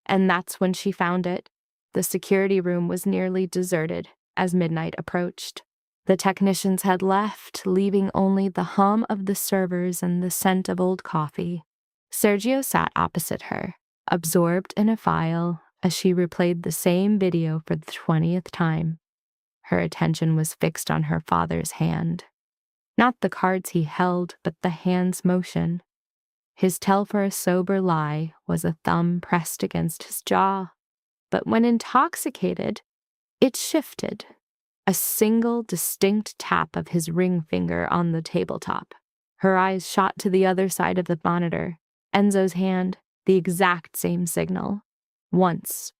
And that's when she found it. The security room was nearly deserted as midnight approached. The technicians had left, leaving only the hum of the servers and the scent of old coffee. Sergio sat opposite her, absorbed in a file, as she replayed the same video for the 20th time. Her attention was fixed on her father's hand. Not the cards he held, but the hand's motion. His tell for a sober lie was a thumb pressed against his jaw. But when intoxicated, it shifted. A single distinct tap of his ring finger on the tabletop. Her eyes shot to the other side of the monitor. Enzo's hand, the exact same signal. Once.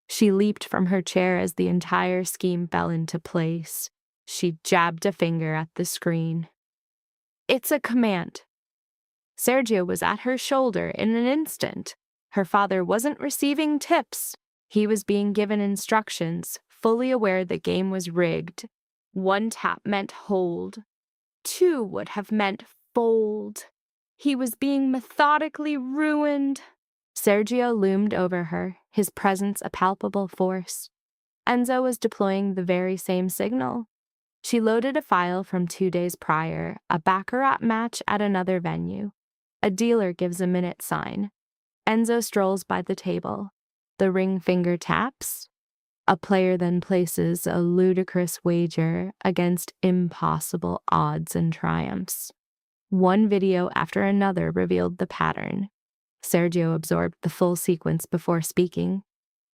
She leaped from her chair as the entire scheme fell into place. She jabbed a finger at the screen. It's a command. Sergio was at her shoulder in an instant. Her father wasn't receiving tips. He was being given instructions, fully aware the game was rigged. 1 tap meant hold. 2 would have meant fold. He was being methodically ruined. Sergio loomed over her, his presence a palpable force. Enzo was deploying the very same signal. She loaded a file from 2 days prior, a baccarat match at another venue. A dealer gives a minute sign. Enzo strolls by the table. The ring finger taps. A player then places a ludicrous wager against impossible odds and triumphs. One video after another revealed the pattern. Sergio absorbed the full sequence before speaking.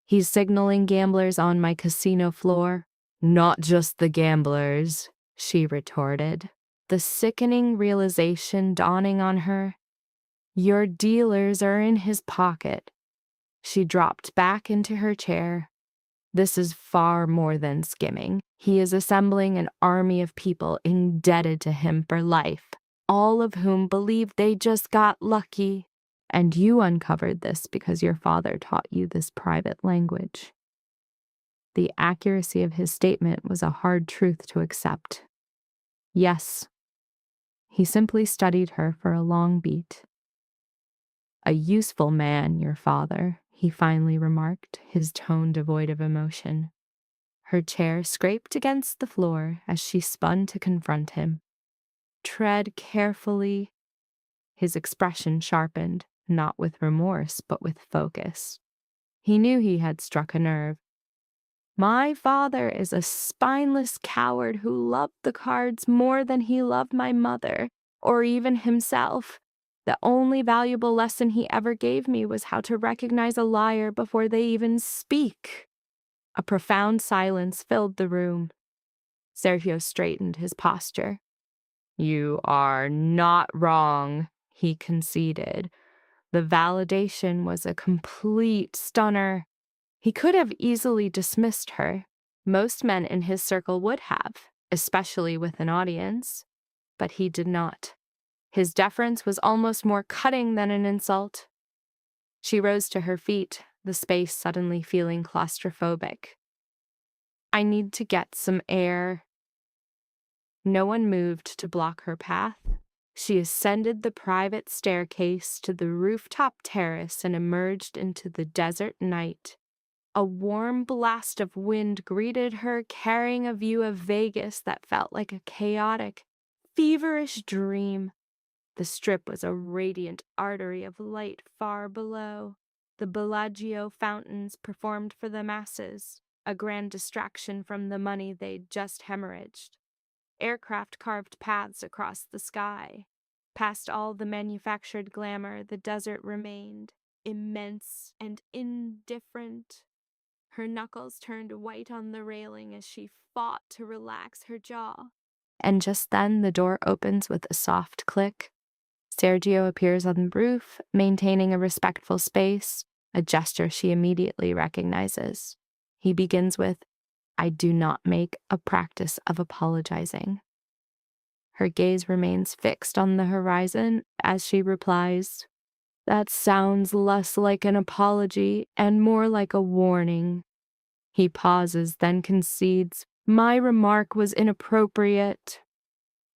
He's signaling gamblers on my casino floor. Not just the gamblers, she retorted, the sickening realization dawning on her. Your dealers are in his pocket. She dropped back into her chair. This is far more than skimming. He is assembling an army of people indebted to him for life, all of whom believe they just got lucky. And you uncovered this because your father taught you this private language. The accuracy of his statement was a hard truth to accept. Yes, he simply studied her for a long beat. A useful man, your father, he finally remarked, his tone devoid of emotion. Her chair scraped against the floor as she spun to confront him. Tread carefully. His expression sharpened, not with remorse, but with focus. He knew he had struck a nerve. My father is a spineless coward who loved the cards more than he loved my mother, or even himself. The only valuable lesson he ever gave me was how to recognize a liar before they even speak. A profound silence filled the room. Sergio straightened his posture. You are not wrong, he conceded. The validation was a complete stunner. He could have easily dismissed her. Most men in his circle would have, especially with an audience. But he did not. His deference was almost more cutting than an insult. She rose to her feet, the space suddenly feeling claustrophobic. I need to get some air. No one moved to block her path. She ascended the private staircase to the rooftop terrace and emerged into the desert night. A warm blast of wind greeted her, carrying a view of Vegas that felt like a chaotic, feverish dream. The Strip was a radiant artery of light far below. The Bellagio fountains performed for the masses, a grand distraction from the money they'd just hemorrhaged. Aircraft carved paths across the sky. Past all the manufactured glamour, the desert remained, immense and indifferent. Her knuckles turned white on the railing as she fought to relax her jaw. And just then the door opens with a soft click. Sergio appears on the roof, maintaining a respectful space, a gesture she immediately recognizes. He begins with, I do not make a practice of apologizing. Her gaze remains fixed on the horizon as she replies, That sounds less like an apology and more like a warning. He pauses, then concedes, My remark was inappropriate.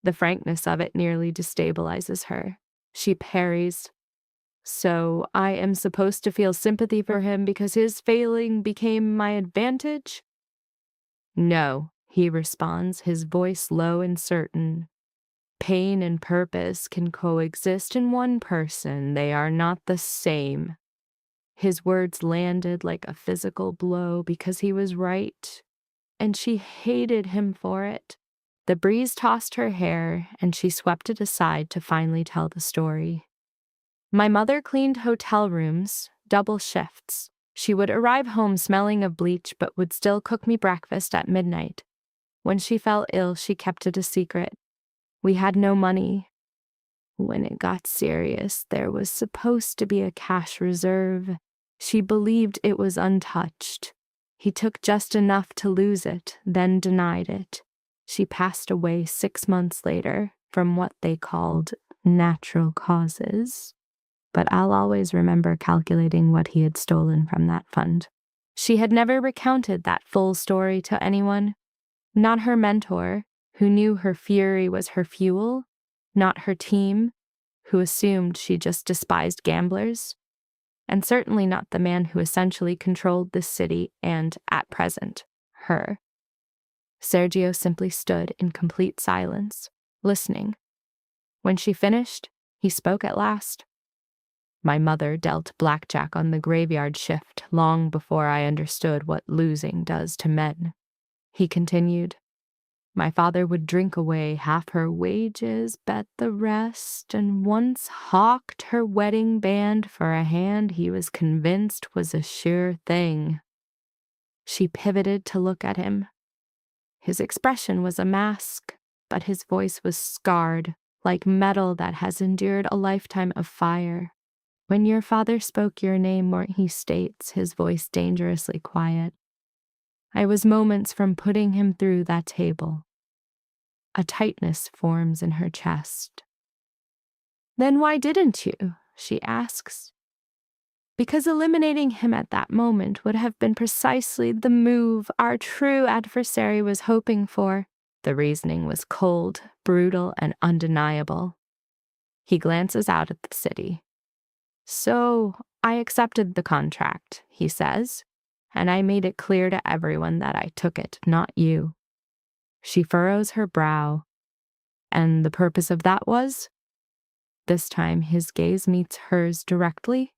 The frankness of it nearly destabilizes her. She parries, So I am supposed to feel sympathy for him because his failing became my advantage? No, he responds, his voice low and certain. Pain and purpose can coexist in one person. They are not the same. His words landed like a physical blow because he was right, and she hated him for it. The breeze tossed her hair, and she swept it aside to finally tell the story. My mother cleaned hotel rooms, double shifts. She would arrive home smelling of bleach but would still cook me breakfast at midnight. When she fell ill, she kept it a secret. We had no money. When it got serious, there was supposed to be a cash reserve. She believed it was untouched. He took just enough to lose it, then denied it. She passed away 6 months later from what they called natural causes. But I'll always remember calculating what he had stolen from that fund. She had never recounted that full story to anyone. Not her mentor, who knew her fury was her fuel. Not her team, who assumed she just despised gamblers. And certainly not the man who essentially controlled this city and, at present, her. Sergio simply stood in complete silence, listening. When she finished, he spoke at last. My mother dealt blackjack on the graveyard shift long before I understood what losing does to men. He continued, My father would drink away half her wages, bet the rest, and once hawked her wedding band for a hand he was convinced was a sure thing. She pivoted to look at him. His expression was a mask, but his voice was scarred, like metal that has endured a lifetime of fire. When your father spoke your name, he states, his voice dangerously quiet, I was moments from putting him through that table. A tightness forms in her chest. Then why didn't you? She asks. Because eliminating him at that moment would have been precisely the move our true adversary was hoping for. The reasoning was cold, brutal, and undeniable. He glances out at the city. So, I accepted the contract, he says, and I made it clear to everyone that I took it, not you. She furrows her brow, and the purpose of that was? This time his gaze meets hers directly.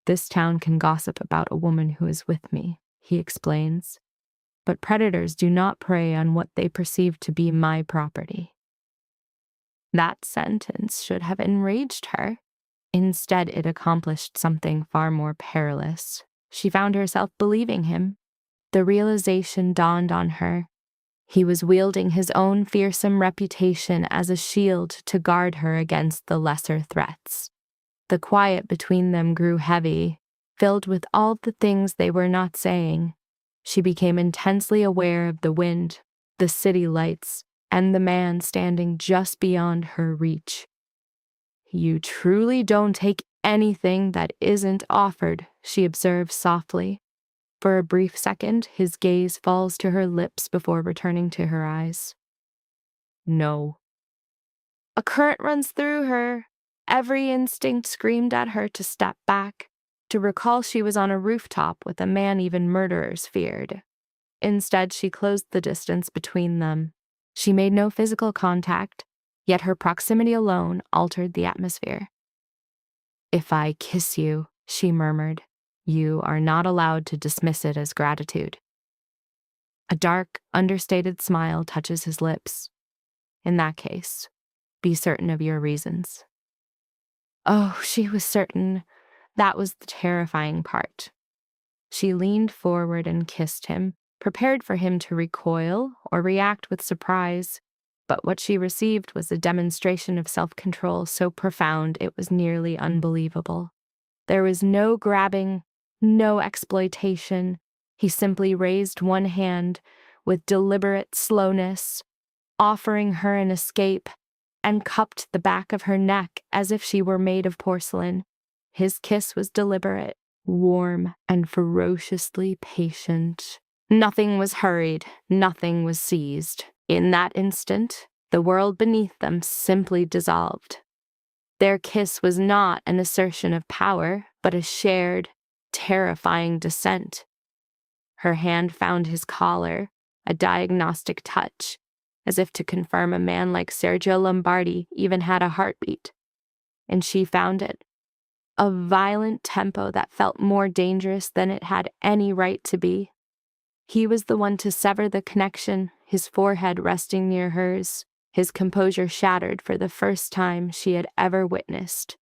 This town can gossip about a woman who is with me, he explains, but predators do not prey on what they perceive to be my property. That sentence should have enraged her. Instead, it accomplished something far more perilous. She found herself believing him. The realization dawned on her. He was wielding his own fearsome reputation as a shield to guard her against the lesser threats. The quiet between them grew heavy, filled with all the things they were not saying. She became intensely aware of the wind, the city lights, and the man standing just beyond her reach. You truly don't take anything that isn't offered, she observes softly. For a brief second, his gaze falls to her lips before returning to her eyes. No. A current runs through her. Every instinct screamed at her to step back, to recall she was on a rooftop with a man even murderers feared. Instead, she closed the distance between them. She made no physical contact, yet her proximity alone altered the atmosphere. If I kiss you, she murmured, you are not allowed to dismiss it as gratitude. A dark, understated smile touches his lips. In that case, be certain of your reasons. Oh, she was certain. That was the terrifying part. She leaned forward and kissed him, prepared for him to recoil or react with surprise. But what she received was a demonstration of self-control so profound it was nearly unbelievable. There was no grabbing, no exploitation. He simply raised one hand with deliberate slowness, offering her an escape, and cupped the back of her neck as if she were made of porcelain. His kiss was deliberate, warm, and ferociously patient. Nothing was hurried, nothing was seized. In that instant, the world beneath them simply dissolved. Their kiss was not an assertion of power, but a shared, terrifying descent. Her hand found his collar, a diagnostic touch, as if to confirm a man like Sergio Lombardi even had a heartbeat. And she found it. A violent tempo that felt more dangerous than it had any right to be. He was the one to sever the connection, his forehead resting near hers, his composure shattered for the first time she had ever witnessed.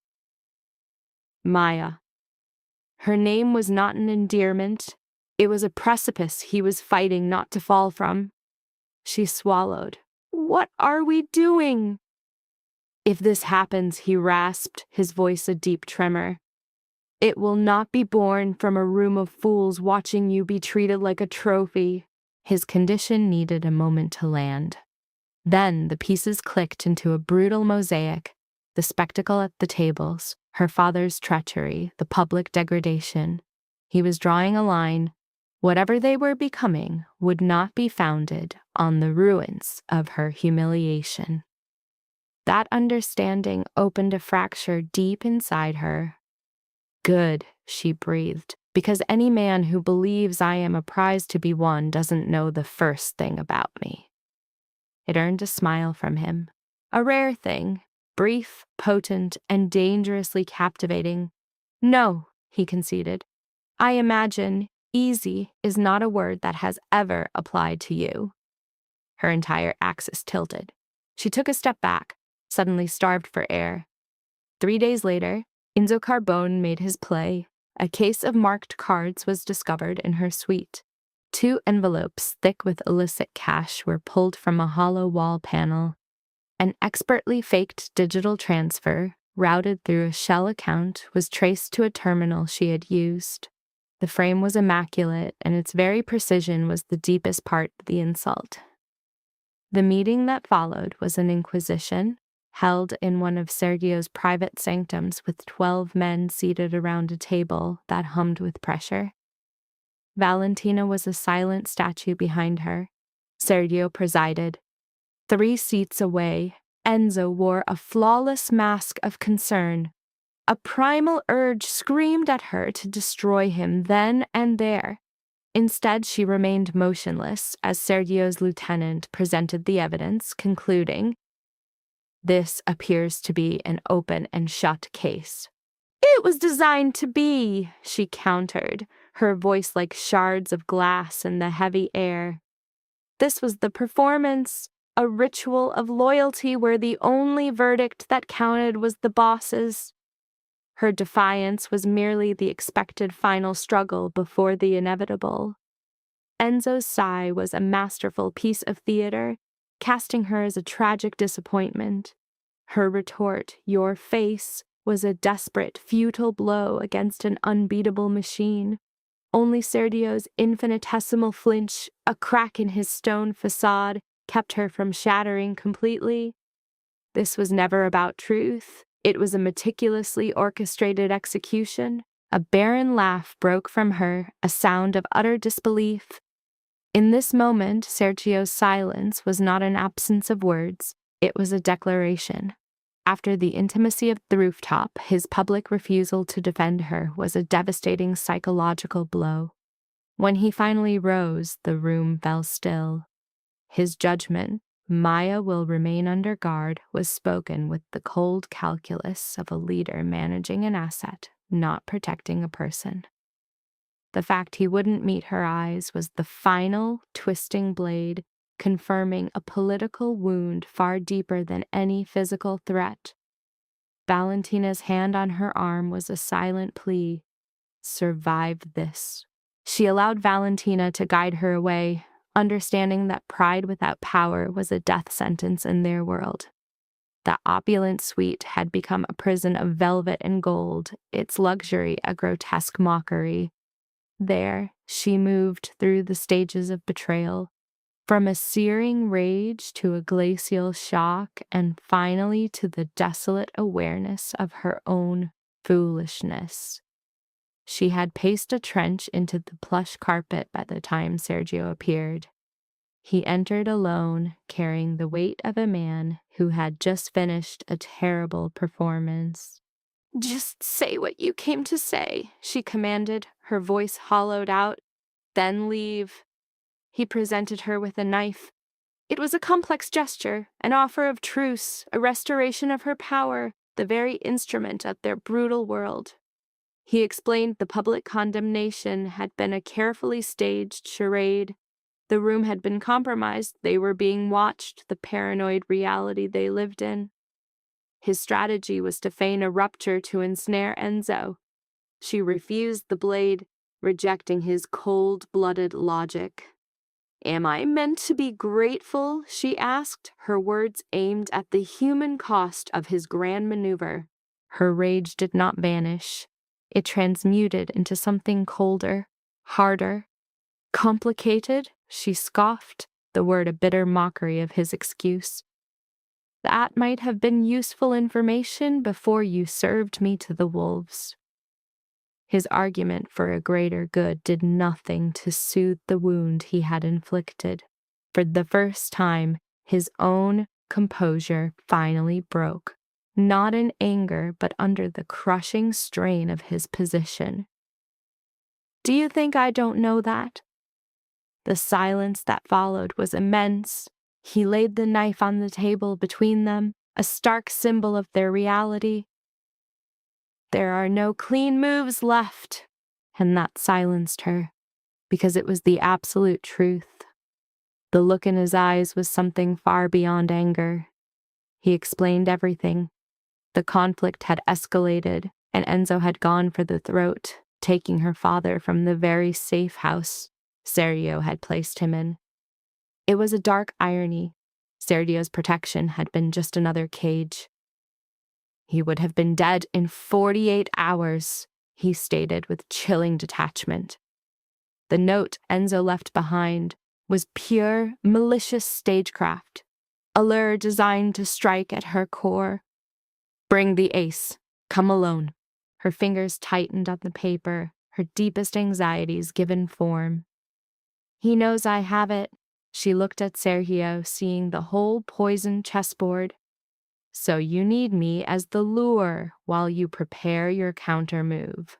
Maya. Her name was not an endearment. It was a precipice he was fighting not to fall from. She swallowed. What are we doing? If this happens, he rasped, his voice a deep tremor, it will not be born from a room of fools watching you be treated like a trophy. His condition needed a moment to land. Then the pieces clicked into a brutal mosaic, the spectacle at the tables, her father's treachery, the public degradation. He was drawing a line. Whatever they were becoming would not be founded on the ruins of her humiliation. That understanding opened a fracture deep inside her. Good, she breathed, because any man who believes I am a prize to be won doesn't know the first thing about me. It earned a smile from him. A rare thing, brief, potent, and dangerously captivating. No, he conceded. I imagine easy is not a word that has ever applied to you. Her entire axis tilted. She took a step back, suddenly starved for air. 3 days later, Enzo Carbone made his play. A case of marked cards was discovered in her suite. 2 envelopes thick with illicit cash were pulled from a hollow wall panel. An expertly faked digital transfer, routed through a shell account, was traced to a terminal she had used. The frame was immaculate, and its very precision was the deepest part of the insult. The meeting that followed was an inquisition, held in one of Sergio's private sanctums with 12 men seated around a table that hummed with pressure. Valentina was a silent statue behind her. Sergio presided. 3 seats away, Enzo wore a flawless mask of concern. A primal urge screamed at her to destroy him then and there. Instead, she remained motionless as Sergio's lieutenant presented the evidence, concluding, "This appears to be an open and shut case." "It was designed to be," she countered, her voice like shards of glass in the heavy air. "This was the performance, a ritual of loyalty where the only verdict that counted was the boss's." Her defiance was merely the expected final struggle before the inevitable. Enzo's sigh was a masterful piece of theater, casting her as a tragic disappointment. Her retort, "Your face," was a desperate, futile blow against an unbeatable machine. Only Sergio's infinitesimal flinch, a crack in his stone facade, kept her from shattering completely. This was never about truth. It was a meticulously orchestrated execution. A barren laugh broke from her, a sound of utter disbelief. In this moment, Sergio's silence was not an absence of words. It was a declaration. After the intimacy of the rooftop, his public refusal to defend her was a devastating psychological blow. When he finally rose, the room fell still. His judgment, "Maya will remain under guard," was spoken with the cold calculus of a leader managing an asset, not protecting a person. The fact he wouldn't meet her eyes was the final, twisting blade, confirming a political wound far deeper than any physical threat. Valentina's hand on her arm was a silent plea. Survive this. She allowed Valentina to guide her away, understanding that pride without power was a death sentence in their world. The opulent suite had become a prison of velvet and gold, its luxury a grotesque mockery. There, she moved through the stages of betrayal, from a searing rage to a glacial shock, and finally to the desolate awareness of her own foolishness. She had paced a trench into the plush carpet by the time Sergio appeared. He entered alone, carrying the weight of a man who had just finished a terrible performance. "Just say what you came to say," she commanded, her voice hollowed out. "Then leave." He presented her with a knife. It was a complex gesture, an offer of truce, a restoration of her power, the very instrument of their brutal world. He explained the public condemnation had been a carefully staged charade. The room had been compromised, they were being watched, the paranoid reality they lived in. His strategy was to feign a rupture to ensnare Enzo. She refused the blade, rejecting his cold-blooded logic. "Am I meant to be grateful?" she asked, her words aimed at the human cost of his grand maneuver. Her rage did not vanish. It transmuted into something colder, harder. "Complicated?" she scoffed, the word a bitter mockery of his excuse. "That might have been useful information before you served me to the wolves." His argument for a greater good did nothing to soothe the wound he had inflicted. For the first time, his own composure finally broke, not in anger but under the crushing strain of his position. "Do you think I don't know that?" The silence that followed was immense. He laid the knife on the table between them, a stark symbol of their reality. "There are no clean moves left," and that silenced her, because it was the absolute truth. The look in his eyes was something far beyond anger. He explained everything. The conflict had escalated, and Enzo had gone for the throat, taking her father from the very safe house Sergio had placed him in. It was a dark irony. Sergio's protection had been just another cage. He would have been dead in 48 hours, he stated with chilling detachment. The note Enzo left behind was pure, malicious stagecraft, a lure designed to strike at her core. Bring the ace. Come alone. Her fingers tightened on the paper, her deepest anxieties given form. He knows I have it. She looked at Sergio, seeing the whole poisoned chessboard. So you need me as the lure while you prepare your counter move.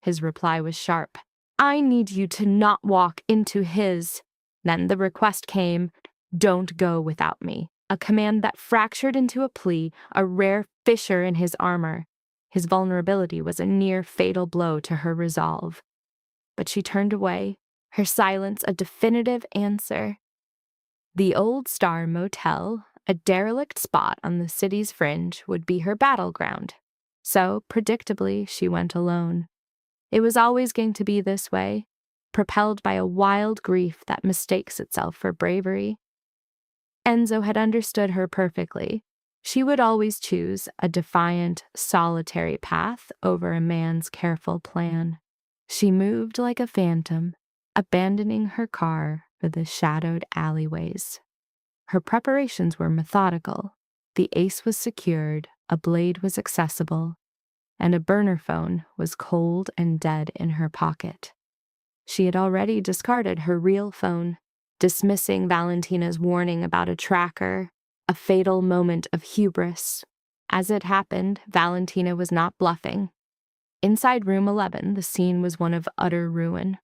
His reply was sharp. I need you to not walk into his. Then the request came, don't go without me. A command that fractured into a plea, a rare fissure in his armor. His vulnerability was a near fatal blow to her resolve. But she turned away, her silence a definitive answer. The Old Star Motel, a derelict spot on the city's fringe, would be her battleground. So, predictably, she went alone. It was always going to be this way, propelled by a wild grief that mistakes itself for bravery. Enzo had understood her perfectly. She would always choose a defiant, solitary path over a man's careful plan. She moved like a phantom, abandoning her car for the shadowed alleyways. Her preparations were methodical. The ace was secured, a blade was accessible, and a burner phone was cold and dead in her pocket. She had already discarded her real phone, dismissing Valentina's warning about a tracker, a fatal moment of hubris. As it happened, Valentina was not bluffing. Inside room 11, the scene was one of utter ruin.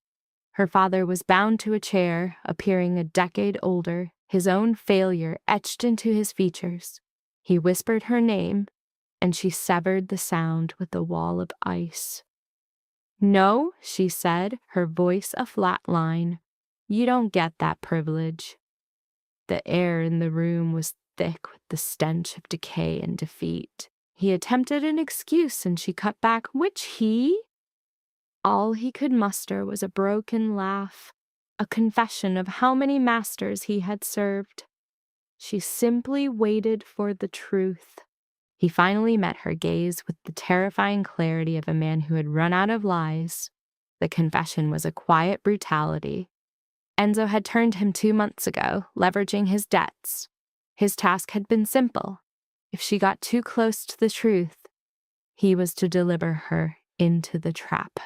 Her father was bound to a chair, appearing a decade older, his own failure etched into his features. He whispered her name, and she severed the sound with a wall of ice. No, she said, her voice a flat line. You don't get that privilege. The air in the room was thick with the stench of decay and defeat. He attempted an excuse, and she cut back, which he? All he could muster was a broken laugh, a confession of how many masters he had served. She simply waited for the truth. He finally met her gaze with the terrifying clarity of a man who had run out of lies. The confession was a quiet brutality. Enzo had turned him 2 months ago, leveraging his debts. His task had been simple. If she got too close to the truth, he was to deliver her into the trap.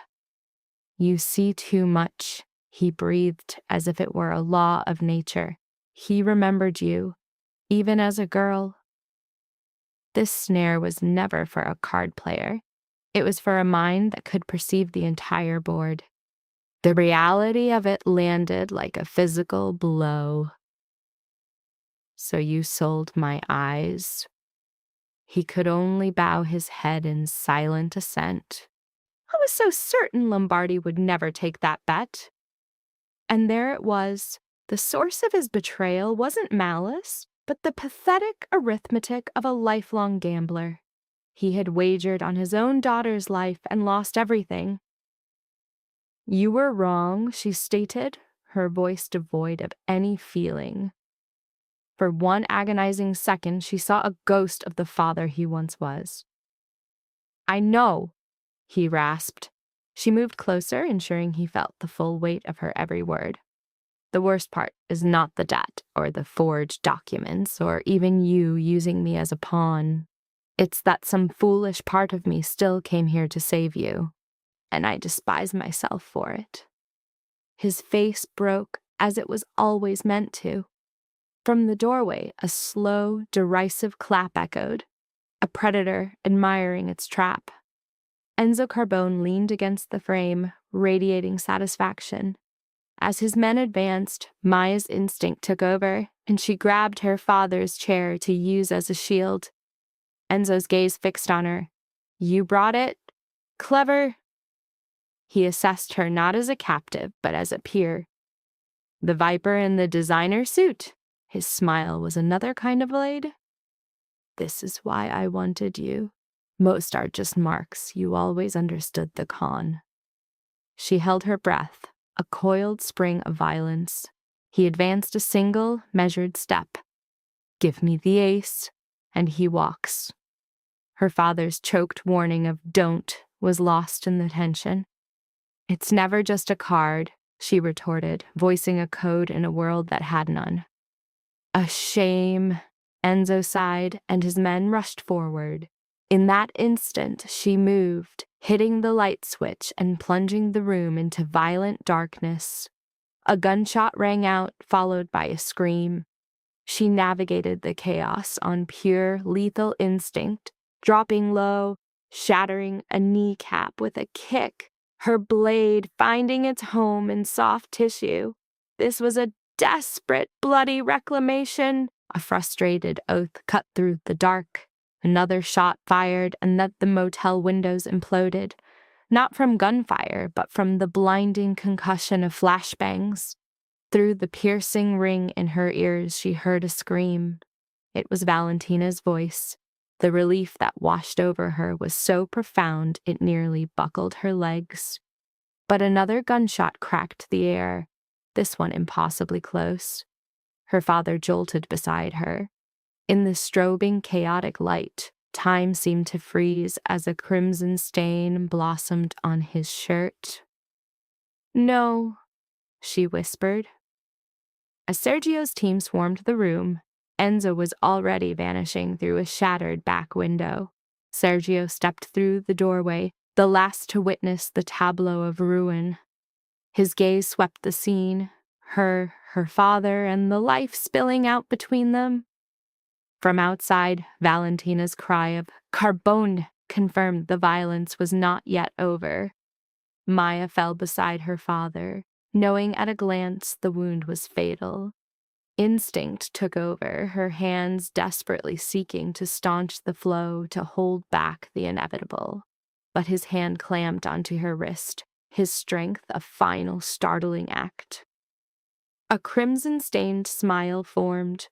You see too much, he breathed as if it were a law of nature. He remembered you, even as a girl. This snare was never for a card player. It was for a mind that could perceive the entire board. The reality of it landed like a physical blow. So you sold my eyes? He could only bow his head in silent assent. I was so certain Lombardi would never take that bet. And there it was. The source of his betrayal wasn't malice, but the pathetic arithmetic of a lifelong gambler. He had wagered on his own daughter's life and lost everything. You were wrong, she stated, her voice devoid of any feeling. For one agonizing second, she saw a ghost of the father he once was. I know, he rasped. She moved closer, ensuring he felt the full weight of her every word. The worst part is not the debt, or the forged documents, or even you using me as a pawn. It's that some foolish part of me still came here to save you, and I despise myself for it. His face broke as it was always meant to. From the doorway, a slow, derisive clap echoed, a predator admiring its trap. Enzo Carbone leaned against the frame, radiating satisfaction. As his men advanced, Maya's instinct took over, and she grabbed her father's chair to use as a shield. Enzo's gaze fixed on her. You brought it? Clever. He assessed her not as a captive, but as a peer. The viper in the designer suit. His smile was another kind of blade. This is why I wanted you. Most are just marks. You always understood the con. She held her breath, a coiled spring of violence. He advanced a single, measured step. Give me the ace, and he walks. Her father's choked warning of "don't" was lost in the tension. "It's never just a card," she retorted, voicing a code in a world that had none. "A shame," Enzo sighed, and his men rushed forward. In that instant, she moved, hitting the light switch and plunging the room into violent darkness. A gunshot rang out, followed by a scream. She navigated the chaos on pure, lethal instinct, dropping low, shattering a kneecap with a kick, her blade finding its home in soft tissue. This was a desperate, bloody reclamation. A frustrated oath cut through the dark. Another shot fired, and then the motel windows imploded. Not from gunfire, but from the blinding concussion of flashbangs. Through the piercing ring in her ears, she heard a scream. It was Valentina's voice. The relief that washed over her was so profound it nearly buckled her legs. But another gunshot cracked the air, this one impossibly close. Her father jolted beside her. In the strobing, chaotic light, time seemed to freeze as a crimson stain blossomed on his shirt. "No," she whispered. As Sergio's team swarmed the room, Enzo was already vanishing through a shattered back window. Sergio stepped through the doorway, the last to witness the tableau of ruin. His gaze swept the scene, her father, and the life spilling out between them. From outside, Valentina's cry of "Carbone" confirmed the violence was not yet over. Maya fell beside her father, knowing at a glance the wound was fatal. Instinct took over, her hands desperately seeking to staunch the flow, to hold back the inevitable. But his hand clamped onto her wrist, his strength a final startling act. A crimson-stained smile formed.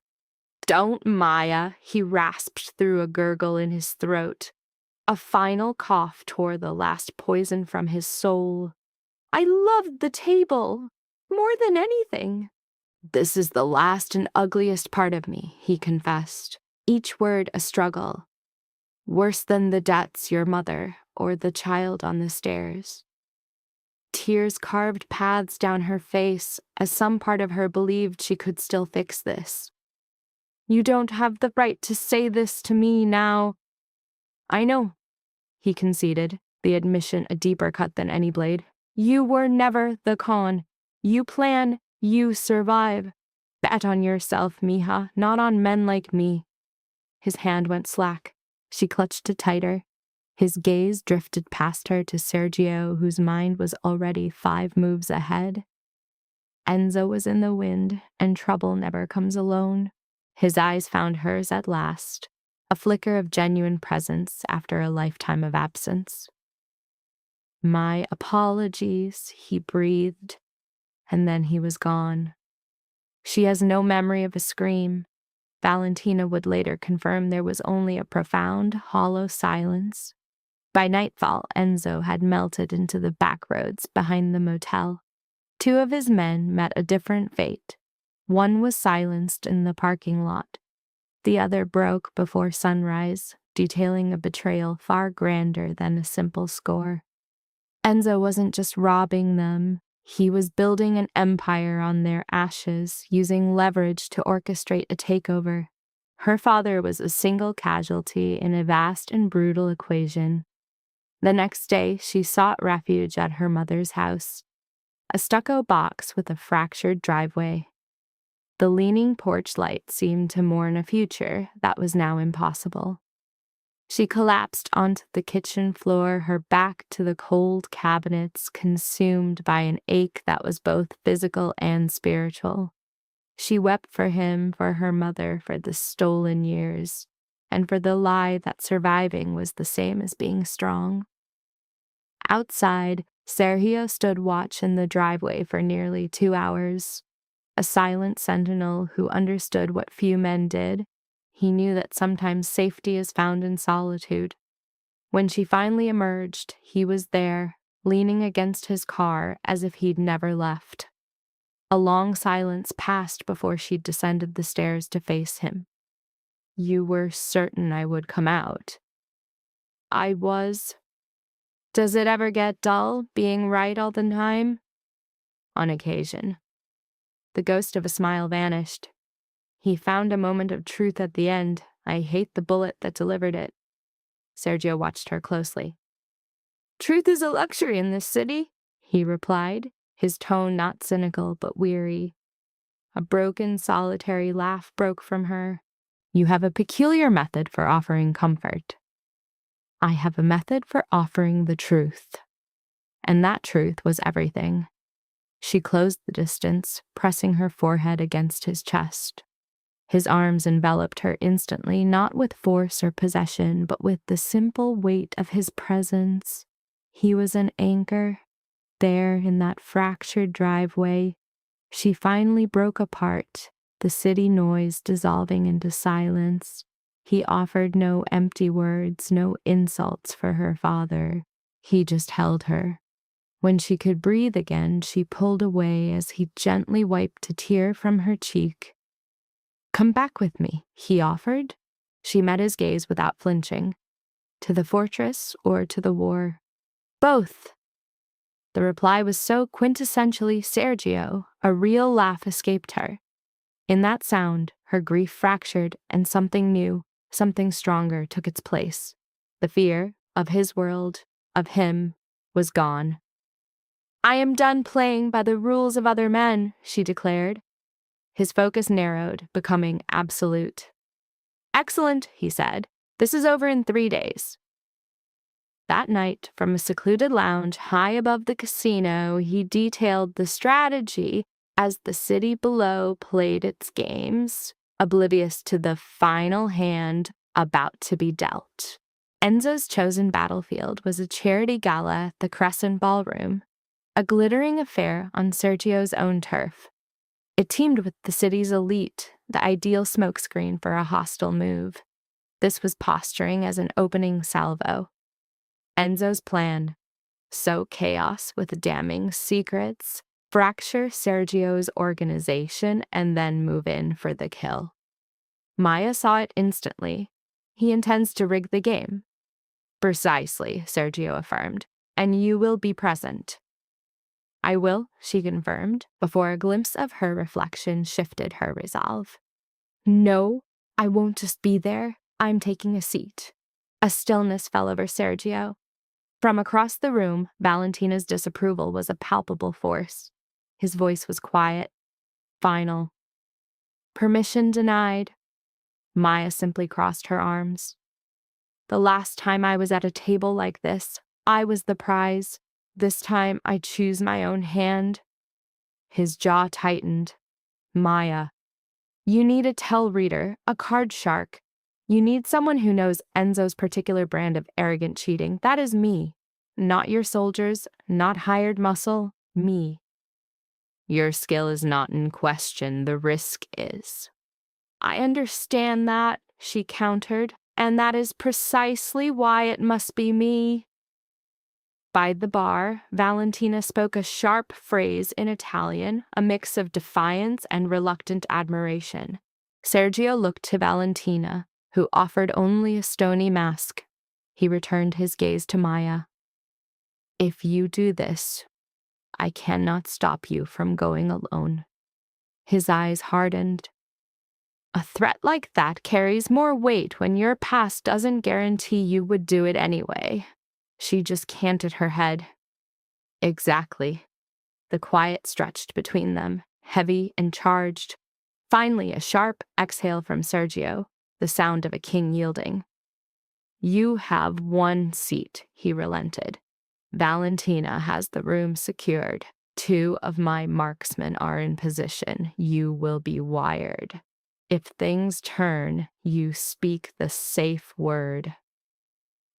"Don't, Maya," he rasped through a gurgle in his throat. A final cough tore the last poison from his soul. "I loved the table, more than anything." "This is the last and ugliest part of me," he confessed, each word a struggle. "Worse than the debts, your mother, or the child on the stairs." Tears carved paths down her face, as some part of her believed she could still fix this. "You don't have the right to say this to me now." "I know," he conceded, the admission a deeper cut than any blade. "You were never the con. You plan, you survive. Bet on yourself, mija, not on men like me." His hand went slack. She clutched it tighter. His gaze drifted past her to Sergio, whose mind was already 5 moves ahead. Enzo was in the wind, and trouble never comes alone. His eyes found hers at last, a flicker of genuine presence after a lifetime of absence. "My apologies," he breathed, and then he was gone. She has no memory of a scream. Valentina would later confirm there was only a profound, hollow silence. By nightfall, Enzo had melted into the back roads behind the motel. 2 of his men met a different fate. One was silenced in the parking lot. The other broke before sunrise, detailing a betrayal far grander than a simple score. Enzo wasn't just robbing them. He was building an empire on their ashes, using leverage to orchestrate a takeover. Her father was a single casualty in a vast and brutal equation. The next day, she sought refuge at her mother's house, a stucco box with a fractured driveway. The leaning porch light seemed to mourn a future that was now impossible. She collapsed onto the kitchen floor, her back to the cold cabinets, consumed by an ache that was both physical and spiritual. She wept for him, for her mother, for the stolen years, and for the lie that surviving was the same as being strong. Outside, Sergio stood watch in the driveway for nearly 2 hours. A silent sentinel who understood what few men did. He knew that sometimes safety is found in solitude. When she finally emerged, he was there, leaning against his car as if he'd never left. A long silence passed before she descended the stairs to face him. "You were certain I would come out?" I was. Does it ever get dull, being right all the time? On occasion. The ghost of a smile vanished. He found a moment of truth at the end. I hate the bullet that delivered it. Sergio watched her closely. Truth is a luxury in this city, he replied, his tone not cynical but weary. A broken, solitary laugh broke from her. You have a peculiar method for offering comfort. I have a method for offering the truth. And that truth was everything. She closed the distance, pressing her forehead against his chest. His arms enveloped her instantly, not with force or possession, but with the simple weight of his presence. He was an anchor. There, in that fractured driveway, she finally broke apart, the city noise dissolving into silence. He offered no empty words, no insults for her father. He just held her. When she could breathe again, she pulled away as he gently wiped a tear from her cheek. Come back with me, he offered. She met his gaze without flinching. To the fortress or to the war? Both. The reply was so quintessentially Sergio, a real laugh escaped her. In that sound, her grief fractured and something new, something stronger took its place. The fear of his world, of him, was gone. I am done playing by the rules of other men, she declared. His focus narrowed, becoming absolute. Excellent, he said. This is over in 3 days. That night, from a secluded lounge high above the casino, he detailed the strategy as the city below played its games, oblivious to the final hand about to be dealt. Enzo's chosen battlefield was a charity gala at the Crescent Ballroom, a glittering affair on Sergio's own turf. It teamed with the city's elite, the ideal smokescreen for a hostile move. This was posturing as an opening salvo. Enzo's plan: sow chaos with damning secrets, fracture Sergio's organization, and then move in for the kill. Maya saw it instantly. He intends to rig the game. Precisely, Sergio affirmed, and you will be present. I will, she confirmed, before a glimpse of her reflection shifted her resolve. No, I won't just be there. I'm taking a seat. A stillness fell over Sergio. From across the room, Valentina's disapproval was a palpable force. His voice was quiet, final. Permission denied. Maya simply crossed her arms. The last time I was at a table like this, I was the prize. This time I choose my own hand. His jaw tightened. Maya. You need a tell reader, a card shark. You need someone who knows Enzo's particular brand of arrogant cheating. That is me. Not your soldiers, not hired muscle, me. Your skill is not in question, the risk is. I understand that, she countered, and that is precisely why it must be me. By the bar, Valentina spoke a sharp phrase in Italian, a mix of defiance and reluctant admiration. Sergio looked to Valentina, who offered only a stony mask. He returned his gaze to Maya. If you do this, I cannot stop you from going alone. His eyes hardened. A threat like that carries more weight when your past doesn't guarantee you would do it anyway. She just canted her head. Exactly. The quiet stretched between them, heavy and charged. Finally, a sharp exhale from Sergio, the sound of a king yielding. You have 1 seat, he relented. Valentina has the room secured. 2 of my marksmen are in position. You will be wired. If things turn, you speak the safe word.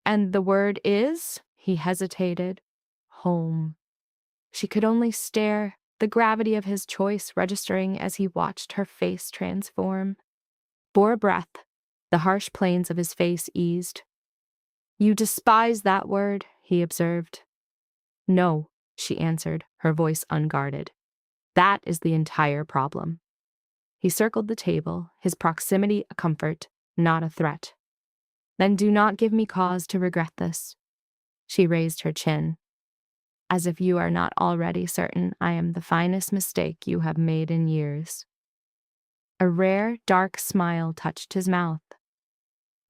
And the word is? He hesitated. Home. She could only stare, the gravity of his choice registering as he watched her face transform. For a breath, the harsh planes of his face eased. You despise that word, he observed. No, she answered, her voice unguarded. That is the entire problem. He circled the table, his proximity a comfort, not a threat. Then do not give me cause to regret this. She raised her chin. As if you are not already certain I am the finest mistake you have made in years. A rare, dark smile touched his mouth.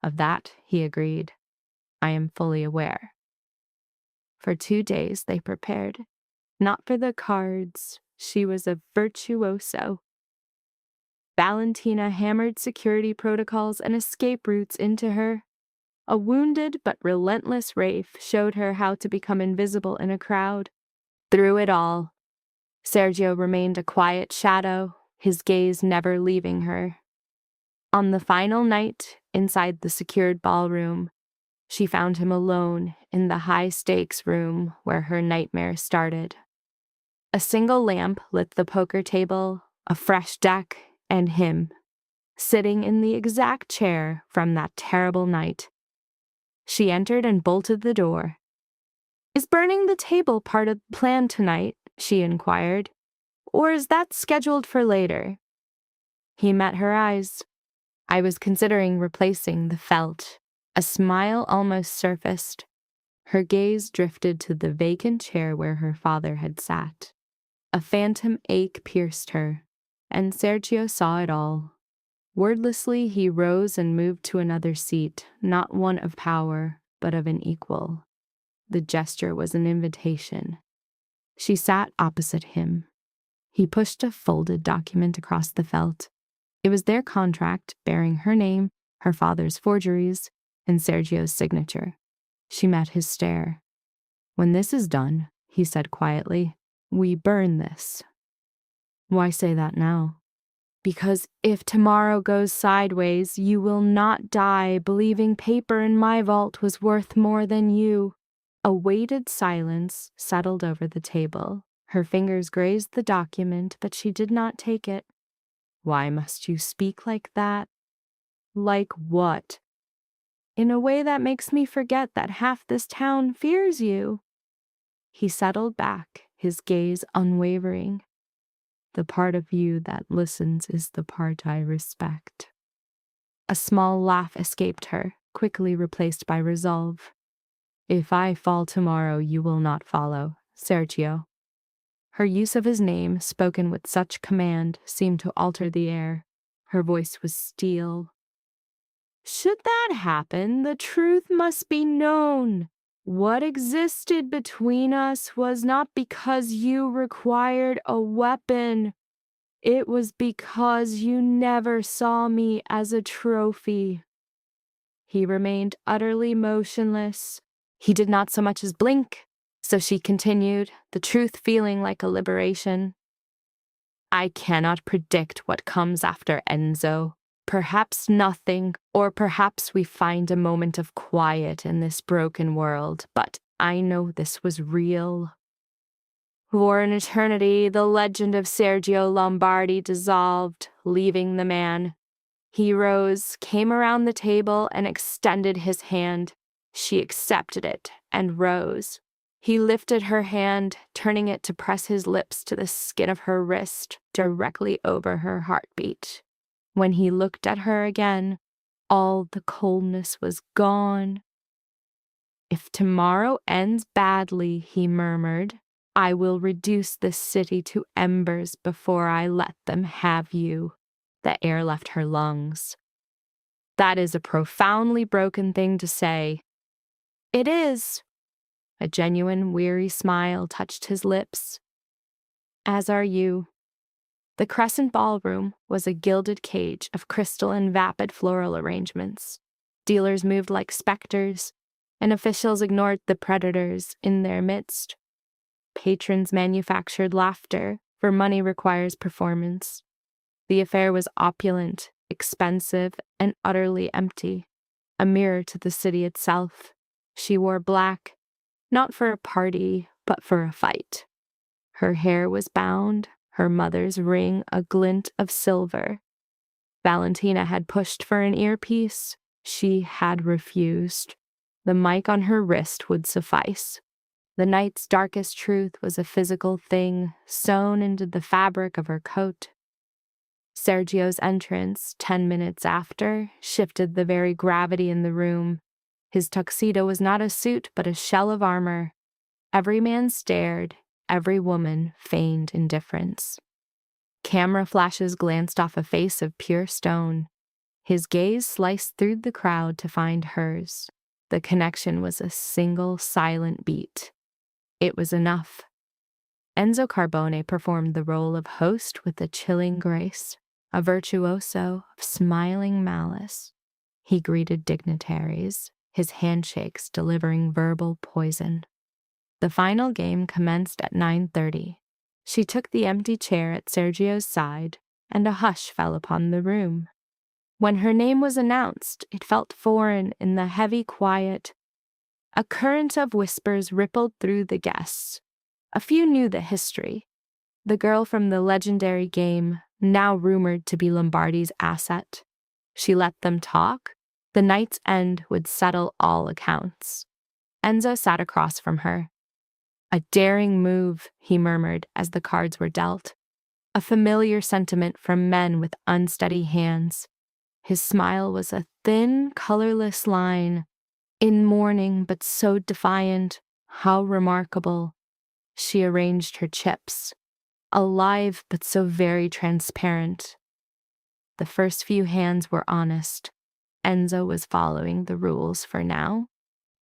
Of that, he agreed. I am fully aware. For 2 days they prepared. Not for the cards. She was a virtuoso. Valentina hammered security protocols and escape routes into her. A wounded but relentless Rafe showed her how to become invisible in a crowd. Through it all, Sergio remained a quiet shadow, his gaze never leaving her. On the final night, inside the secured ballroom, she found him alone in the high-stakes room where her nightmare started. A single lamp lit the poker table, a fresh deck, and him, sitting in the exact chair from that terrible night. She entered and bolted the door. Is burning the table part of the plan tonight? She inquired. Or is that scheduled for later? He met her eyes. I was considering replacing the felt. A smile almost surfaced. Her gaze drifted to the vacant chair where her father had sat. A phantom ache pierced her, and Sergio saw it all. Wordlessly, he rose and moved to another seat, not one of power, but of an equal. The gesture was an invitation. She sat opposite him. He pushed a folded document across the felt. It was their contract bearing her name, her father's forgeries, and Sergio's signature. She met his stare. When this is done, he said quietly, we burn this. Why say that now? Because if tomorrow goes sideways, you will not die believing paper in my vault was worth more than you. A weighted silence settled over the table. Her fingers grazed the document, but she did not take it. Why must you speak like that? Like what? In a way that makes me forget that half this town fears you. He settled back, his gaze unwavering. The part of you that listens is the part I respect. A small laugh escaped her, quickly replaced by resolve. If I fall tomorrow, you will not follow, Sergio. Her use of his name, spoken with such command, seemed to alter the air. Her voice was steel. Should that happen, the truth must be known. What existed between us was not because you required a weapon. It was because you never saw me as a trophy. He remained utterly motionless. He did not so much as blink, so she continued, the truth feeling like a liberation. I cannot predict what comes after Enzo. Perhaps nothing, or perhaps we find a moment of quiet in this broken world, but I know this was real. For an eternity, the legend of Sergio Lombardi dissolved, leaving the man. He rose, came around the table, and extended his hand. She accepted it and rose. He lifted her hand, turning it to press his lips to the skin of her wrist, directly over her heartbeat. When he looked at her again, all the coldness was gone. If tomorrow ends badly, he murmured, I will reduce this city to embers before I let them have you. The air left her lungs. That is a profoundly broken thing to say. It is. A genuine, weary smile touched his lips. As are you. The Crescent Ballroom was a gilded cage of crystal and vapid floral arrangements. Dealers moved like specters, and officials ignored the predators in their midst. Patrons manufactured laughter, for money requires performance. The affair was opulent, expensive, and utterly empty, a mirror to the city itself. She wore black, not for a party, but for a fight. Her hair was bound, her mother's ring a glint of silver. Valentina had pushed for an earpiece. She had refused. The mic on her wrist would suffice. The night's darkest truth was a physical thing, sewn into the fabric of her coat. Sergio's entrance, 10 minutes after, shifted the very gravity in the room. His tuxedo was not a suit, but a shell of armor. Every man stared, every woman feigned indifference. Camera flashes glanced off a face of pure stone. His gaze sliced through the crowd to find hers. The connection was a single silent beat. It was enough. Enzo Carbone performed the role of host with a chilling grace, a virtuoso of smiling malice. He greeted dignitaries, his handshakes delivering verbal poison. The final game commenced at 9:30. She took the empty chair at Sergio's side, and a hush fell upon the room. When her name was announced, it felt foreign in the heavy quiet. A current of whispers rippled through the guests. A few knew the history. The girl from the legendary game, now rumored to be Lombardi's asset. She let them talk. The night's end would settle all accounts. Enzo sat across from her. "A daring move," he murmured as the cards were dealt. A familiar sentiment from men with unsteady hands. His smile was a thin, colorless line. In mourning, but so defiant. How remarkable. She arranged her chips. Alive, but so very transparent. The first few hands were honest. Enzo was following the rules for now.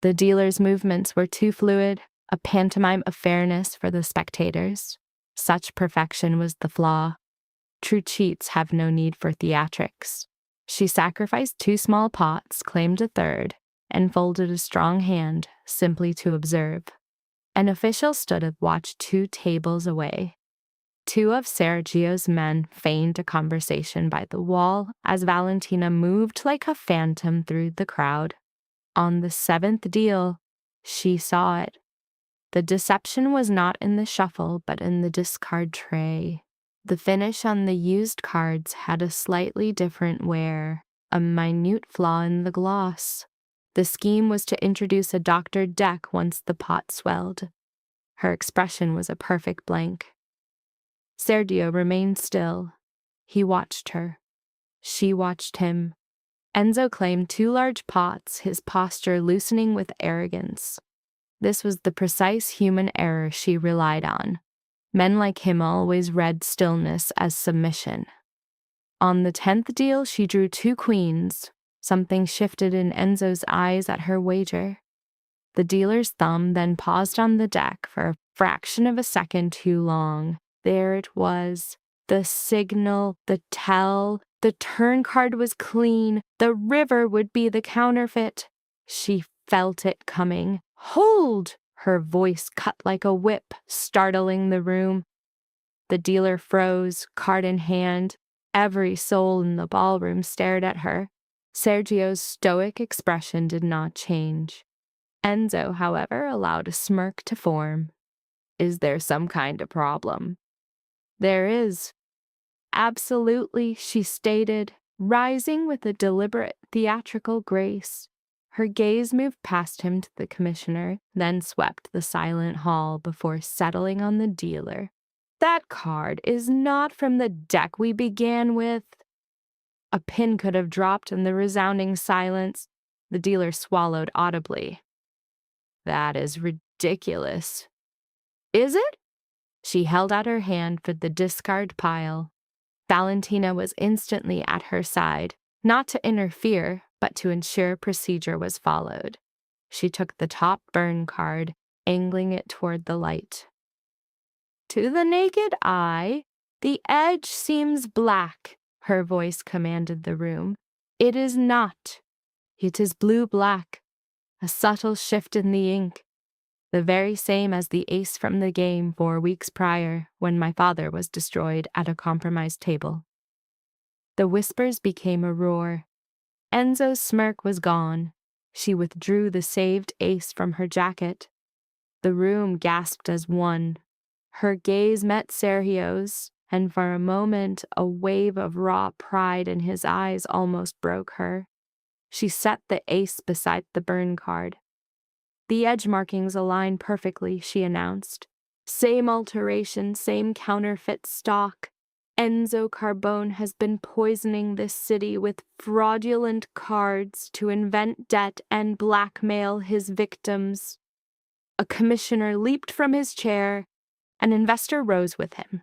The dealer's movements were too fluid, a pantomime of fairness for the spectators. Such perfection was the flaw. True cheats have no need for theatrics. She sacrificed 2 small pots, claimed a third, and folded a strong hand simply to observe. An official stood and watched 2 tables away. 2 of Sergio's men feigned a conversation by the wall as Valentina moved like a phantom through the crowd. On the 7th deal, she saw it. The deception was not in the shuffle, but in the discard tray. The finish on the used cards had a slightly different wear, a minute flaw in the gloss. The scheme was to introduce a doctored deck once the pot swelled. Her expression was a perfect blank. Sergio remained still. He watched her. She watched him. Enzo claimed 2 large pots, his posture loosening with arrogance. This was the precise human error she relied on. Men like him always read stillness as submission. On the 10th deal, she drew 2 queens. Something shifted in Enzo's eyes at her wager. The dealer's thumb then paused on the deck for a fraction of a second too long. There it was. The signal, the tell. The turn card was clean. The river would be the counterfeit. She felt it coming. "Hold!" Her voice cut like a whip, startling the room. The dealer froze, card in hand. Every soul in the ballroom stared at her. Sergio's stoic expression did not change. Enzo, however, allowed a smirk to form. "Is there some kind of problem?" "There is." "Absolutely," she stated, rising with a deliberate theatrical grace. Her gaze moved past him to the commissioner, then swept the silent hall before settling on the dealer. "That card is not from the deck we began with." A pin could have dropped in the resounding silence. The dealer swallowed audibly. "That is ridiculous." "Is it?" She held out her hand for the discard pile. Valentina was instantly at her side, not to interfere, but to ensure procedure was followed. She took the top burn card, angling it toward the light. "To the naked eye, the edge seems black," her voice commanded the room. "It is not. It is blue-black, a subtle shift in the ink, the very same as the ace from the game 4 weeks prior when my father was destroyed at a compromised table." The whispers became a roar. Enzo's smirk was gone. She withdrew the saved ace from her jacket. The room gasped as one. Her gaze met Sergio's, and for a moment a wave of raw pride in his eyes almost broke her. She set the ace beside the burn card. "The edge markings align perfectly," she announced. "Same alteration, same counterfeit stock." Enzo Carbone has been poisoning this city with fraudulent cards to invent debt and blackmail his victims. A commissioner leaped from his chair. An investor rose with him.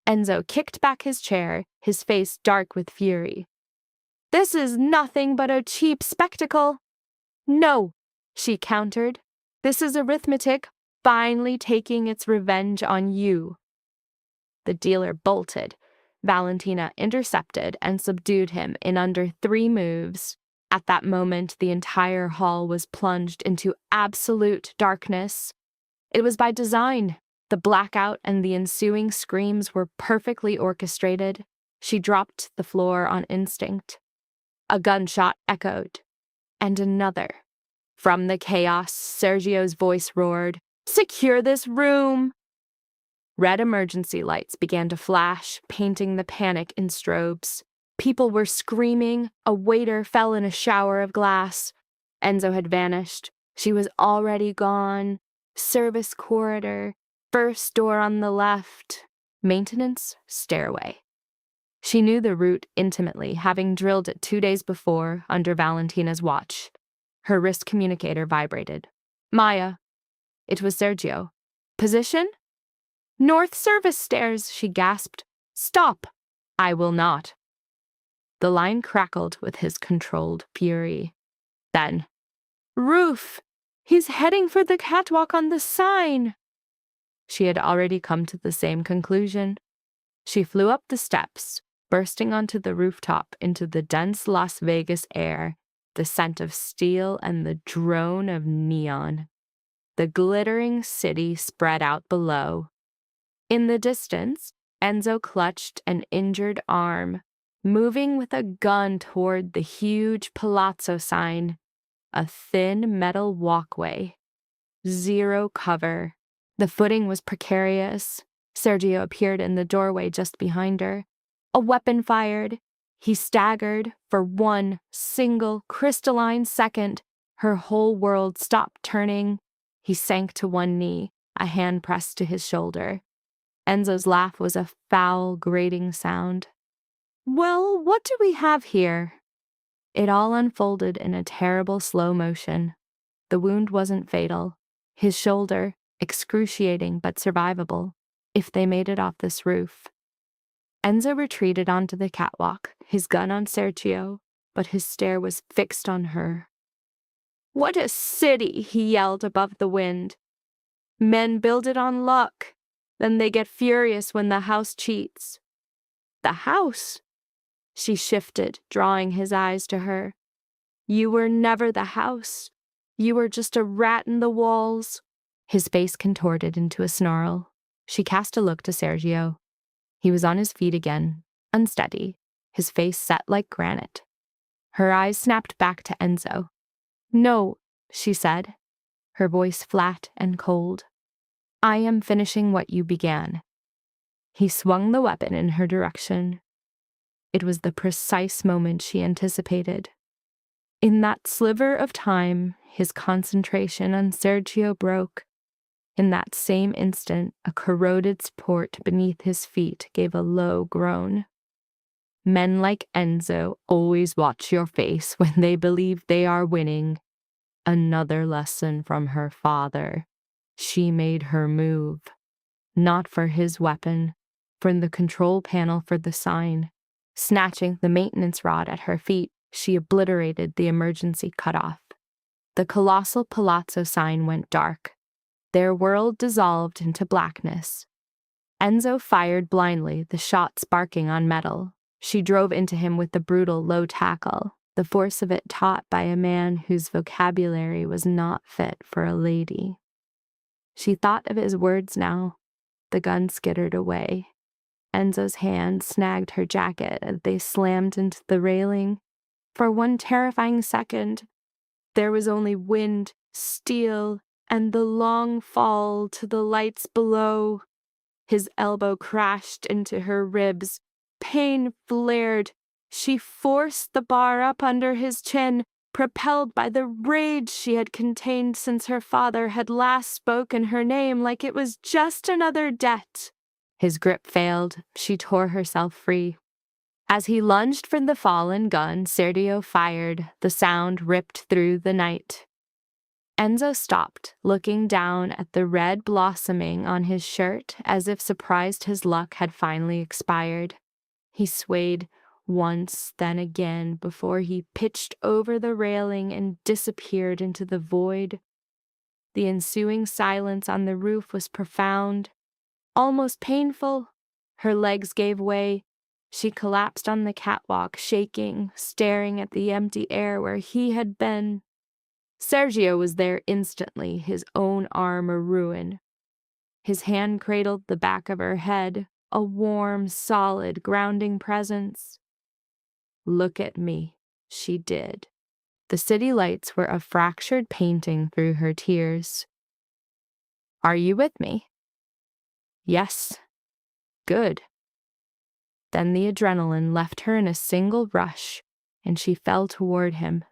Enzo kicked back his chair, his face dark with fury. "This is nothing but a cheap spectacle." "No," she countered. "This is arithmetic finally taking its revenge on you." The dealer bolted. Valentina intercepted and subdued him in under 3 moves. At that moment, the entire hall was plunged into absolute darkness. It was by design. The blackout and the ensuing screams were perfectly orchestrated. She dropped the floor on instinct. A gunshot echoed, and another. From the chaos, Sergio's voice roared, "Secure this room!" Red emergency lights began to flash, painting the panic in strobes. People were screaming. A waiter fell in a shower of glass. Enzo had vanished. She was already gone. Service corridor, first door on the left, maintenance stairway. She knew the route intimately, having drilled it 2 days before under Valentina's watch. Her wrist communicator vibrated. "Maya." It was Sergio. "Position?" "North service stairs," she gasped. "Stop." "I will not." The line crackled with his controlled fury. Then, "Roof! He's heading for the catwalk on the sign." She had already come to the same conclusion. She flew up the steps, bursting onto the rooftop into the dense Las Vegas air, the scent of steel and the drone of neon. The glittering city spread out below. In the distance, Enzo clutched an injured arm, moving with a gun toward the huge palazzo sign, a thin metal walkway. 0 cover. The footing was precarious. Sergio appeared in the doorway just behind her. A weapon fired. He staggered. For one single crystalline second, her whole world stopped turning. He sank to one knee, a hand pressed to his shoulder. Enzo's laugh was a foul, grating sound. "Well, what do we have here?" It all unfolded in a terrible slow motion. The wound wasn't fatal. His shoulder, excruciating but survivable, if they made it off this roof. Enzo retreated onto the catwalk, his gun on Sergio, but his stare was fixed on her. "What a city!" he yelled above the wind. "Men build it on luck. Then they get furious when the house cheats." "The house?" She shifted, drawing his eyes to her. "You were never the house. You were just a rat in the walls." His face contorted into a snarl. She cast a look to Sergio. He was on his feet again, unsteady, his face set like granite. Her eyes snapped back to Enzo. "No," she said, her voice flat and cold. "I am finishing what you began." He swung the weapon in her direction. It was the precise moment she anticipated. In that sliver of time, his concentration on Sergio broke. In that same instant, a corroded support beneath his feet gave a low groan. Men like Enzo always watch your face when they believe they are winning. Another lesson from her father. She made her move. Not for his weapon, for the control panel for the sign. Snatching the maintenance rod at her feet, she obliterated the emergency cutoff. The colossal palazzo sign went dark. Their world dissolved into blackness. Enzo fired blindly, the shot sparking on metal. She drove into him with the brutal low tackle, the force of it taught by a man whose vocabulary was not fit for a lady. She thought of his words now. The gun skittered away. Enzo's hand snagged her jacket as they slammed into the railing. For one terrifying second, there was only wind, steel, and the long fall to the lights below. His elbow crashed into her ribs. Pain flared. She forced the bar up under his chin, propelled by the rage she had contained since her father had last spoken her name like it was just another debt. His grip failed. She tore herself free. As he lunged for the fallen gun, Sergio fired. The sound ripped through the night. Enzo stopped, looking down at the red blossoming on his shirt as if surprised his luck had finally expired. He swayed once, then again, before he pitched over the railing and disappeared into the void. The ensuing silence on the roof was profound, almost painful. Her legs gave way. She collapsed on the catwalk, shaking, staring at the empty air where he had been. Sergio was there instantly, his own arm a ruin. His hand cradled the back of her head, a warm, solid, grounding presence. "Look at me," she did. The city lights were a fractured painting through her tears. "Are you with me?" "Yes." "Good." Then the adrenaline left her in a single rush, and she fell toward him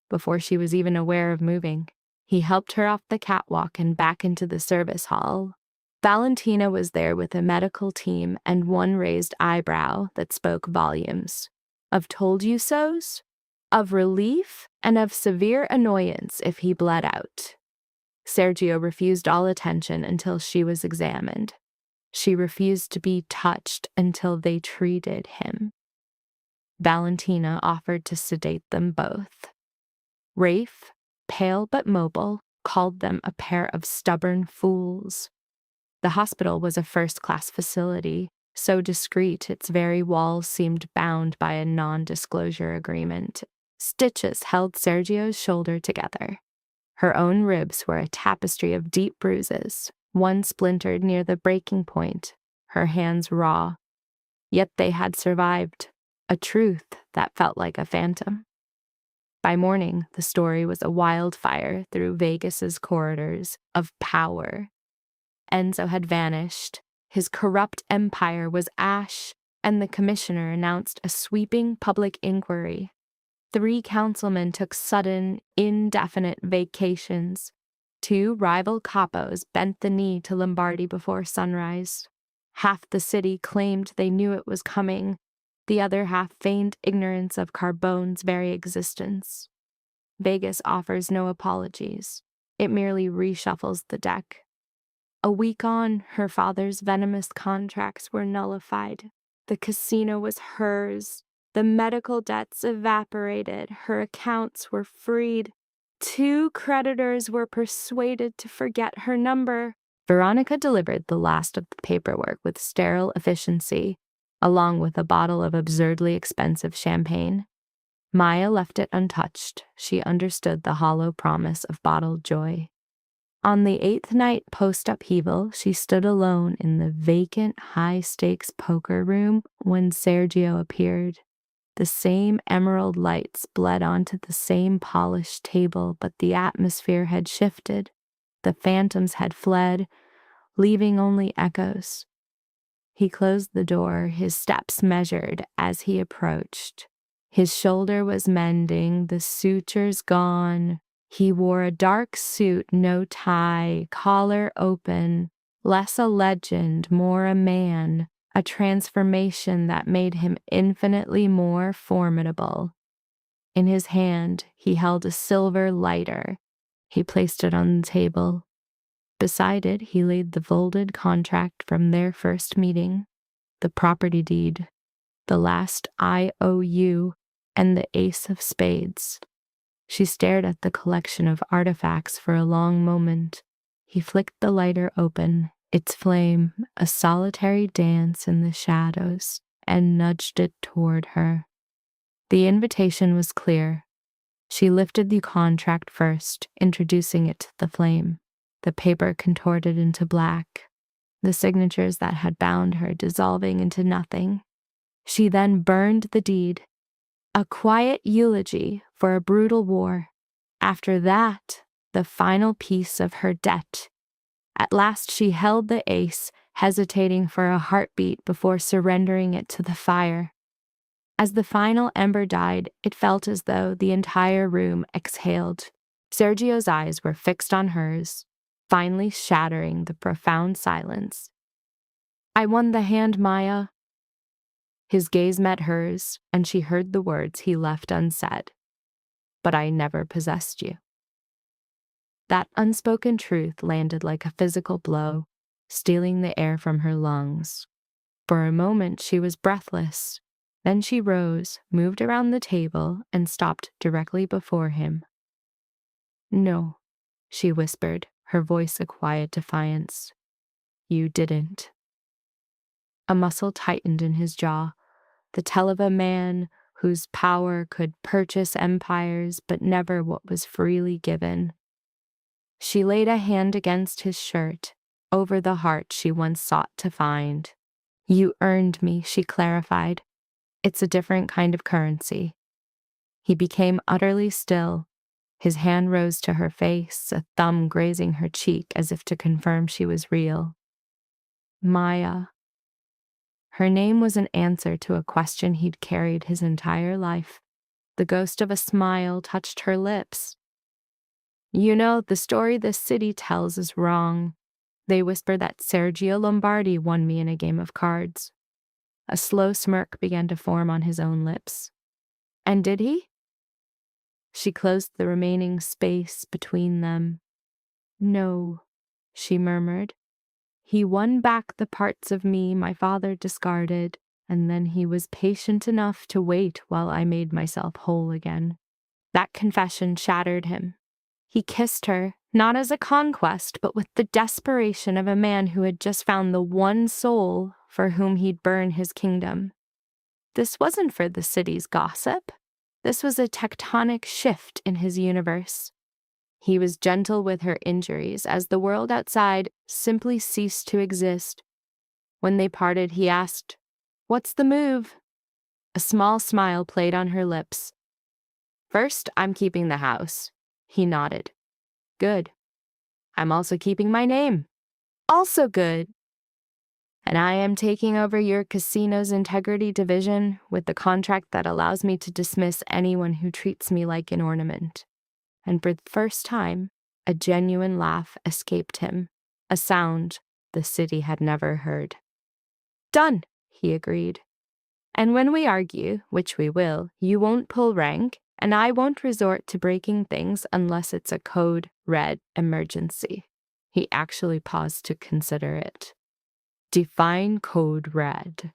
before she was even aware of moving. He helped her off the catwalk and back into the service hall. Valentina was there with a medical team and one raised eyebrow that spoke volumes. Of told-you-sos, of relief, and of severe annoyance if he bled out. Sergio refused all attention until she was examined. She refused to be touched until they treated him. Valentina offered to sedate them both. Rafe, pale but mobile, called them a pair of stubborn fools. The hospital was a first-class facility, so discreet its very walls seemed bound by a non-disclosure agreement. Stitches held Sergio's shoulder together. Her own ribs were a tapestry of deep bruises, one splintered near the breaking point, her hands raw. Yet they had survived, a truth that felt like a phantom. By morning, the story was a wildfire through Vegas's corridors of power. Enzo had vanished, his corrupt empire was ash, and the commissioner announced a sweeping public inquiry. 3 councilmen took sudden, indefinite vacations. 2 rival capos bent the knee to Lombardi before sunrise. Half the city claimed they knew it was coming. The other half feigned ignorance of Carbone's very existence. Vegas offers no apologies. It merely reshuffles the deck. A week on, her father's venomous contracts were nullified. The casino was hers. The medical debts evaporated. Her accounts were freed. 2 creditors were persuaded to forget her number. Veronica delivered the last of the paperwork with sterile efficiency, along with a bottle of absurdly expensive champagne. Maya left it untouched. She understood the hollow promise of bottled joy. On the 8th night post-upheaval, she stood alone in the vacant high-stakes poker room when Sergio appeared. The same emerald lights bled onto the same polished table, but the atmosphere had shifted. The phantoms had fled, leaving only echoes. He closed the door, his steps measured as he approached. His shoulder was mending, the sutures gone. He wore a dark suit, no tie, collar open, less a legend, more a man, a transformation that made him infinitely more formidable. In his hand, he held a silver lighter. He placed it on the table. Beside it, he laid the folded contract from their first meeting, the property deed, the last IOU, and the ace of spades. She stared at the collection of artifacts for a long moment. He flicked the lighter open, its flame a solitary dance in the shadows, and nudged it toward her. The invitation was clear. She lifted the contract first, introducing it to the flame. The paper contorted into black, the signatures that had bound her dissolving into nothing. She then burned the deed, a quiet eulogy for a brutal war. After that, the final piece of her debt. At last she held the ace, hesitating for a heartbeat before surrendering it to the fire. As the final ember died, it felt as though the entire room exhaled. Sergio's eyes were fixed on hers, finally shattering the profound silence. I won the hand, Maya. His gaze met hers, and she heard the words he left unsaid. But I never possessed you. That unspoken truth landed like a physical blow, stealing the air from her lungs. For a moment, she was breathless. Then she rose, moved around the table, and stopped directly before him. No, she whispered, her voice a quiet defiance. You didn't. A muscle tightened in his jaw, the tell of a man whose power could purchase empires but never what was freely given. She laid a hand against his shirt, over the heart she once sought to find. You earned me, she clarified. It's a different kind of currency. He became utterly still. His hand rose to her face, a thumb grazing her cheek as if to confirm she was real. Maya. Her name was an answer to a question he'd carried his entire life. The ghost of a smile touched her lips. You know, the story this city tells is wrong. They whisper that Sergio Lombardi won me in a game of cards. A slow smirk began to form on his own lips. And did he? She closed the remaining space between them. No, she murmured. He won back the parts of me my father discarded, and then he was patient enough to wait while I made myself whole again. That confession shattered him. He kissed her, not as a conquest, but with the desperation of a man who had just found the one soul for whom he'd burn his kingdom. This wasn't for the city's gossip. This was a tectonic shift in his universe. He was gentle with her injuries as the world outside simply ceased to exist. When they parted, he asked, "What's the move?" A small smile played on her lips. "First, I'm keeping the house." He nodded. "Good. I'm also keeping my name." "Also good." "And I am taking over your casino's integrity division with the contract that allows me to dismiss anyone who treats me like an ornament." And for the first time, a genuine laugh escaped him, a sound the city had never heard. "Done," he agreed. "And when we argue, which we will, you won't pull rank, and I won't resort to breaking things unless it's a code red emergency." He actually paused to consider it. "Define code red."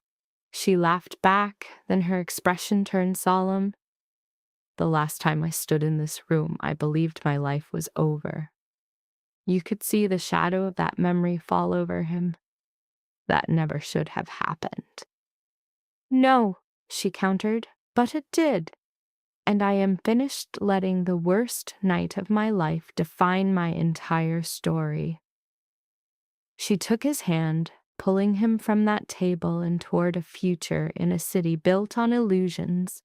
She laughed back, then her expression turned solemn. "The last time I stood in this room, I believed my life was over." You could see the shadow of that memory fall over him. That never should have happened. "No," she countered, "but it did. And I am finished letting the worst night of my life define my entire story." She took his hand, pulling him from that table and toward a future in a city built on illusions.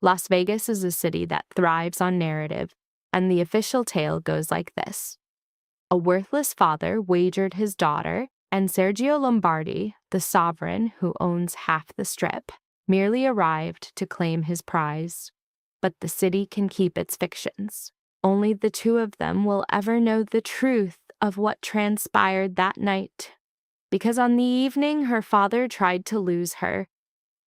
Las Vegas is a city that thrives on narrative, and the official tale goes like this. A worthless father wagered his daughter, and Sergio Lombardi, the sovereign who owns half the strip, merely arrived to claim his prize. But the city can keep its fictions. Only the two of them will ever know the truth of what transpired that night. Because on the evening her father tried to lose her,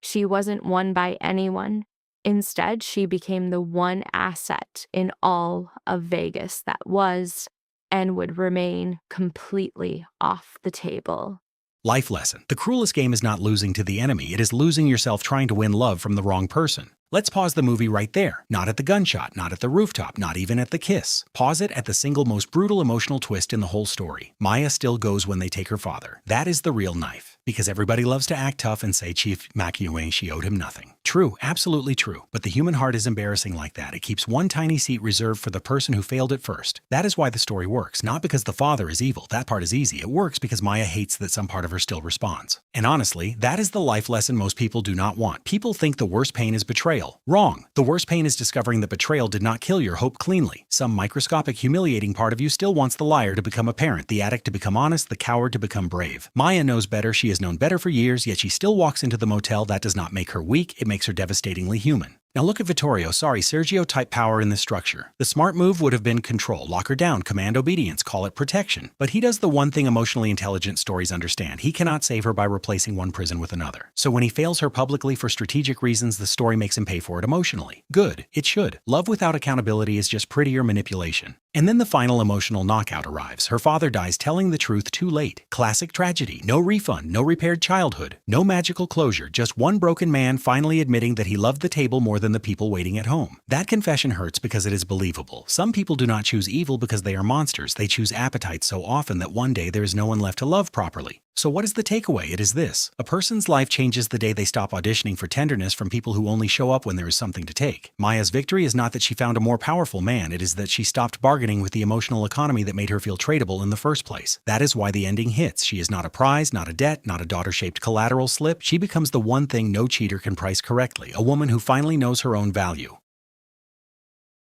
she wasn't won by anyone. Instead, she became the one asset in all of Vegas that was and would remain completely off the table. Life lesson. The cruelest game is not losing to the enemy. It is losing yourself trying to win love from the wrong person. Let's pause the movie right there. Not at the gunshot, not at the rooftop, not even at the kiss. Pause it at the single most brutal emotional twist in the whole story. Maya still goes when they take her father. That is the real knife. Because everybody loves to act tough and say Chief Makiuane she owed him nothing. True, absolutely true. But the human heart is embarrassing like that. It keeps one tiny seat reserved for the person who failed it first. That is why the story works. Not because the father is evil. That part is easy. It works because Maya hates that some part of her still responds. And honestly, that is the life lesson most people do not want. People think the worst pain is betrayal. Wrong. The worst pain is discovering that betrayal did not kill your hope cleanly. Some microscopic, humiliating part of you still wants the liar to become a parent, the addict to become honest, the coward to become brave. Maya knows better. She has known better for years, yet she still walks into the motel. That does not make her weak. It makes her devastatingly human. Now look at Sergio type power in this structure. The smart move would have been control, lock her down, command obedience, call it protection. But he does the one thing emotionally intelligent stories understand. He cannot save her by replacing one prison with another. So when he fails her publicly for strategic reasons, the story makes him pay for it emotionally. Good, it should. Love without accountability is just prettier manipulation. And then the final emotional knockout arrives. Her father dies telling the truth too late. Classic tragedy. No refund, no repaired childhood, no magical closure, just one broken man finally admitting that he loved the table more than the people waiting at home. That confession hurts because it is believable. Some people do not choose evil because they are monsters. They choose appetite so often that one day there is no one left to love properly. So what is the takeaway? It is this. A person's life changes the day they stop auditioning for tenderness from people who only show up when there is something to take. Maya's victory is not that she found a more powerful man. It is that she stopped bargaining with the emotional economy that made her feel tradable in the first place. That is why the ending hits. She is not a prize, not a debt, not a daughter-shaped collateral slip. She becomes the one thing no cheater can price correctly. A woman who finally knows her own value.